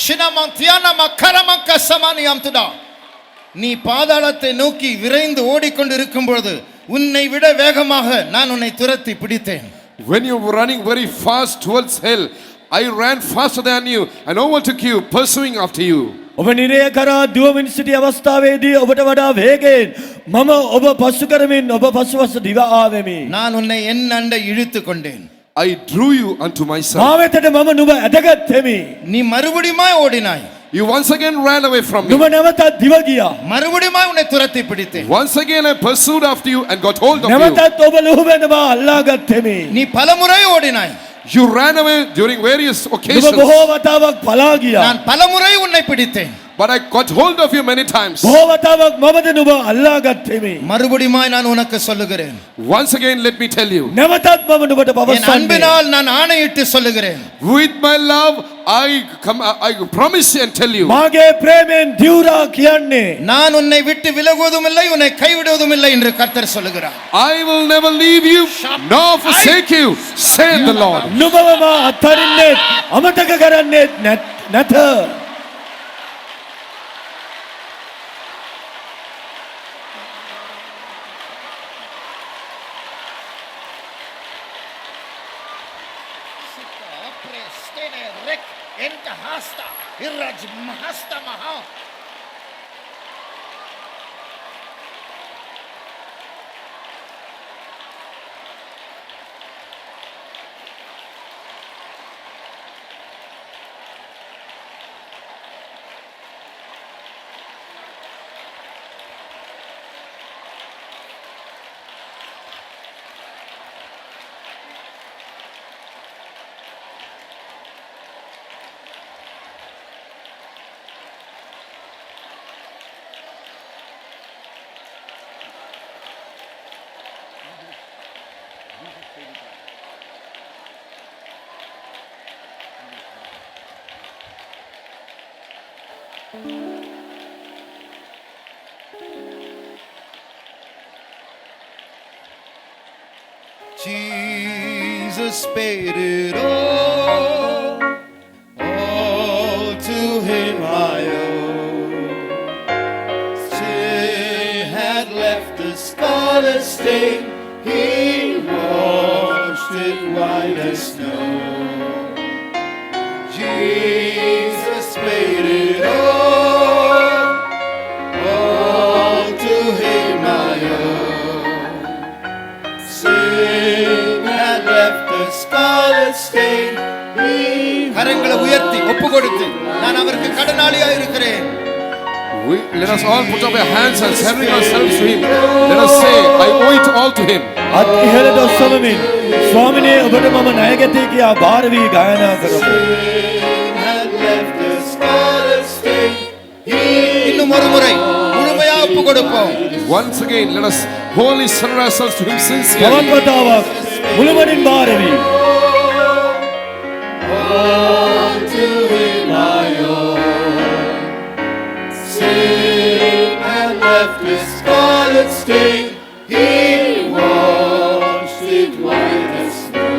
Speaker 1: ஷினமந்தியானம கரமக்க சமானியம்துடா. நீ பாதாளத்தை நோக்கி விரைந்து ஓடிக்கொண்டிருக்கும் பொழுது உன்னை விட வேகமாக நான் உன்னை துரத்தி பிடித்தேன்.
Speaker 2: When you were running very fast towards hell, I ran faster than you and overtook you, pursuing after you.
Speaker 3: ඔබ නිරය කරා දුවමින් සිටි අවස්ථාවේදී ඔබට වඩා වේගයෙන් මම ඔබ පසු කරමින් ඔබ පසුපස දිව ආවෙමි.
Speaker 1: நான் உன்னை என் அண்டை இழுத்து கொண்டேன்.
Speaker 2: I drew you unto myself.
Speaker 3: මා වෙතට මම නුඹ ඇදගත්ෙමි.
Speaker 1: நீ மறுபடியுமாய் ஓடினாய்.
Speaker 2: You once again ran away from me.
Speaker 3: නුඹ නැවතත් දිව ගියා.
Speaker 1: மறுபடியுமாய் உன்னை துரத்தி பிடித்தேன்.
Speaker 2: Once again I pursued after you and got hold of you.
Speaker 3: නැවතත් ඔබ ලුහුබෙන මා අල්ලාගත්ෙමි.
Speaker 1: நீ பலமுறை ஓடினாய்.
Speaker 2: You ran away during various
Speaker 3: නුඹ
Speaker 2: occasions.
Speaker 3: බොහෝ වතාවක් පලා ගියා.
Speaker 1: நான் பலமுறை உன்னை பிடித்தேன்.
Speaker 2: But I got hold of you many times.
Speaker 3: බොහෝ වතාවක් මමද නුඹ අල්ලාගත්ෙමි.
Speaker 1: மறுபடியுமாய் நான் உனக்கு சொல்லுகிறேன்.
Speaker 2: Once again let me tell you.
Speaker 3: නැවතත් මම නුඹට
Speaker 1: என்
Speaker 3: පවසන්නේ.
Speaker 1: அன்பினால் நான் ஆணையிட்டு சொல்லுகிறேன்.
Speaker 2: With my love I promise and tell you.
Speaker 3: මාගේ ප්‍රේමයෙන් දිවුරා කියන්නේ.
Speaker 1: நான் உன்னை விட்டு விலகுவதும் இல்லை உன்னை கைவிடுவதும் இல்லை என்று கர்த்தர் சொல்லுகிறார்.
Speaker 2: I will never leave you nor forsake you, saith the Lord.
Speaker 3: නුඹව මා අත්හරින්නෙත් අමතක කරන්නෙත් නැත.
Speaker 1: Jesus paid it all to him I owe. Sin had left a scarlet stain, he washed it white as snow. Jesus paid it all to him I owe. Sin had left a scarlet stain. கரங்களை உயர்த்தி ஒப்பு கொடுத்து நான் அவருக்கு கடனாளியா இருக்கிறேன்.
Speaker 2: Let us all put up our hands and surrender ourselves to him. Let us say, I owe it all to him.
Speaker 3: අත් ඉහළට ඔසවමින් ස්වාමිනේ ඔබට මම ණය ගැතේ කියා බාර වී ගායනා කරමු.
Speaker 1: இன்னும் ஒரு முறை முழுமையா ஒப்பு கொடுப்போம்.
Speaker 2: Once again, let us wholly surrender ourselves to him sincerely.
Speaker 3: තවත් වතාවක් මුළුමනින් බාර වී
Speaker 1: To him I owe. Sin had left a scarlet stain, he washed it white as snow.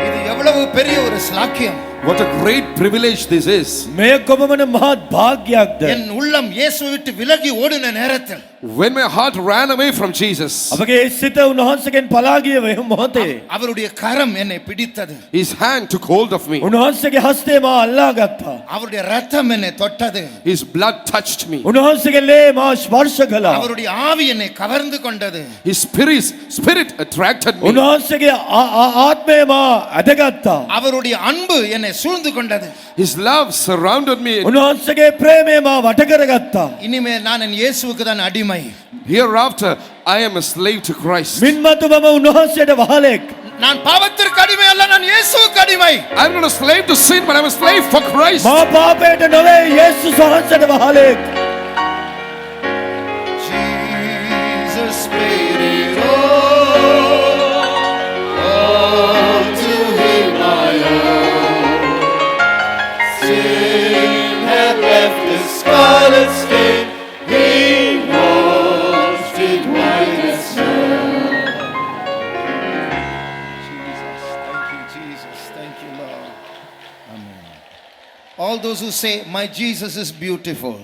Speaker 1: இது எவ்வளவு பெரிய ஒரு ஸ்லாக்கியம்.
Speaker 2: What a great privilege this is.
Speaker 3: මෙය කොපමණ මහත් භාග්‍යයක්ද.
Speaker 1: என் உள்ளம் இயேசுவை விட்டு விலகி ஓடின நேரத்தில்
Speaker 2: When my heart ran away from Jesus,
Speaker 3: අපගේ සිත උන්වහන්සේගෙන් පලා ගිය මොහොතේ
Speaker 1: அவருடைய கரம் என்னை பிடித்தது.
Speaker 2: his hand took hold of me.
Speaker 3: උන්වහන්සේගේ හස්තය මා අල්ලා ගත්තා.
Speaker 1: அவருடைய ரத்தம் என்னை தொட்டது.
Speaker 2: His blood touched me.
Speaker 3: උන්වහන්සේගේ ලේ මා ස්පර්ශ කළා.
Speaker 1: அவருடைய ஆவி என்னை கவர்ந்து கொண்டது.
Speaker 2: His spirit attracted me.
Speaker 3: උන්වහන්සේගේ ආත්මය මා ඇදගත්තා.
Speaker 1: அவருடைய அன்பு என்னை சூழ்ந்து கொண்டது.
Speaker 2: His love surrounded me.
Speaker 3: උන්වහන්සේගේ ප්‍රේමය මා වට කරගත්තා.
Speaker 1: இனிமேல் நான் என் இயேசுவுக்கு தான் அடிமை.
Speaker 2: Hereafter, I am a slave to Christ.
Speaker 3: මින්මතු මම උන්වහන්සේට වහලෙක්.
Speaker 1: நான் பாவத்திற்கு அடிமை அல்ல, நான் இயேசுவுக்கு அடிமை.
Speaker 2: I'm not a slave to sin, but I'm a slave for Christ.
Speaker 3: මා පාපයට නොවේ යේසුස් වහන්සේට වහලෙක්.
Speaker 1: Jesus paid it all to him I owe. Sin had left a scarlet stain, he washed it white as snow. Jesus, thank you, Jesus, thank you, Lord. Amen. all those who say, my Jesus is beautiful.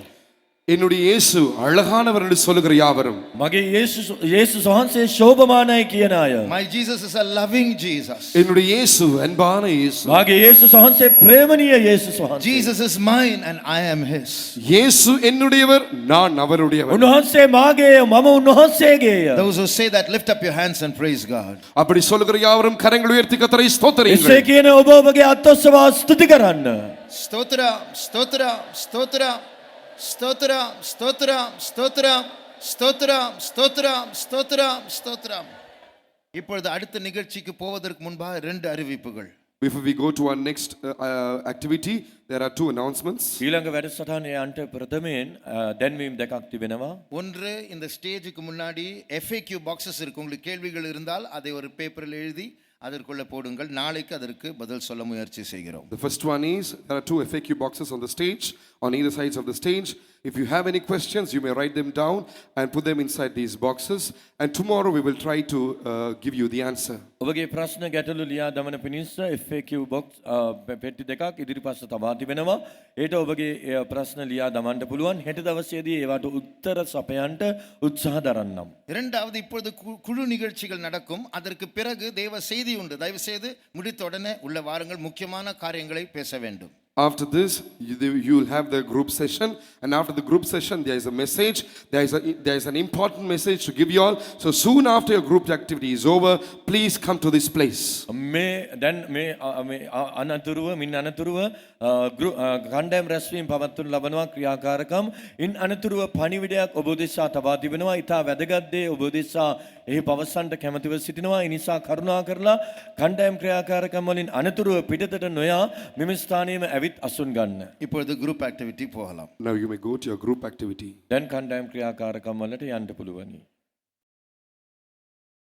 Speaker 2: என்னுடைய இயேசு அழகானவர் என்று சொல்லுகிற யாவரும்
Speaker 3: මගේ යේසුස් වහන්සේ ශෝභමානයි කියන අය.
Speaker 1: My Jesus is a loving Jesus.
Speaker 2: என்னுடைய இயேசு அன்பான இயேசு
Speaker 3: මගේ යේසුස් වහන්සේ ප්‍රේමණීය යේසුස් වහන්සේ.
Speaker 1: Jesus is mine and I am his.
Speaker 2: இயேசு என்னுடையவர் நான் அவருடையவர்
Speaker 3: උන්වහන්සේ මාගේය මම උන්වහන්සේගේය.
Speaker 1: Those who say that, lift up your hands and praise God.
Speaker 2: அப்படி சொல்லுகிற யாவரும் கரங்களை உயர்த்தி கர்த்தரை
Speaker 3: එසේ
Speaker 2: ஸ்தோத்திரியுங்கள்
Speaker 3: කියන ඔබ ඔබගේ අත්ඔස්සවා ස්තුති කරන්න.
Speaker 1: Stotra, stotra, stotra, stotra, stotra, stotra, stotra, stotra, stotra, stotra. இப்பொழுது அடுத்த நிகழ்ச்சிக்கு போவதற்கு முன்பாக 2 அறிவிப்புகள்.
Speaker 2: Before we go to our next activity, there are 2 announcements.
Speaker 3: ඊළඟ වැඩසටහනේ යන්ට ප්‍රථමයෙන් දැන්වීම් දෙකක් තිබෙනවා.
Speaker 1: ஒன்று, இந்த ஸ்டேஜுக்கு முன்னாடி FAQ பாக்ஸஸ் இருக்கு. உங்களுக்கு கேள்விகள் இருந்தால் அதை ஒரு பேப்பரில் எழுதி அதற்குள்ள போடுங்கள். நாளைக்கு அதற்கு பதில் சொல்ல முயற்சி செய்கிறோம்.
Speaker 2: The first one is there are 2 FAQ boxes on the stage, on either sides of the stage. If you have any questions, you may write them down and put them inside these boxes. And tomorrow we will try to give you the answer.
Speaker 3: ඔබගේ ප්‍රශ්න ගැටලු ලියා දමන පිණිස FAQ box පෙට්ටි දෙකක් ඉදිරිපස්ස තබා තිබෙනවා. ඒට ඔබගේ ප්‍රශ්න ලියා දමන්න පුළුවන්. හෙට දවසේදී ඒවට උත්තර සපයන්න උත්සාහ දරන්නම්.
Speaker 1: இரண்டாவது, இப்பொழுது குழு நிகழ்ச்சிகள் நடக்கும். அதற்கு பிறகு தேவ செய்தி உண்டு. தயவு செய்து முடித்த உடனே உள்ள வாருங்கள். முக்கியமான காரியங்களை பேச வேண்டும்.
Speaker 2: After this, you will have the group session, and after the group session, there is a message. There is an important message to give you all. So soon after your group activity is over, please come to this place.
Speaker 3: මේ දැන් මේ අනතුරුව මින් අනතුරුව කණ්ඩායම් රැස්වීම පවත්වනු ලබනවා ක්‍රියාකාරකම්. ඉන් අනතුරුව පණිවිඩයක් ඔබ දෙසා තබා තිබෙනවා. ඉතා වැදගත් දේ ඔබ දෙසා එහි පවසන්නට කැමැතිව සිටිනවා. ඒ නිසා කරුණා කරලා කණ්ඩායම් ක්‍රියාකාරකම් වලින් අනතුරුව පිටතට නොයා මෙම ස්ථානයේම ඇවිත් අසුන් ගන්න.
Speaker 1: இப்பொழுது குரூப் ஆக்டிவிட்டி போகலாம்.
Speaker 2: Now you may go to your group activity.
Speaker 3: දැන් කණ්ඩායම් ක්‍රියාකාරකම් වලට යන්න පුළුවනි.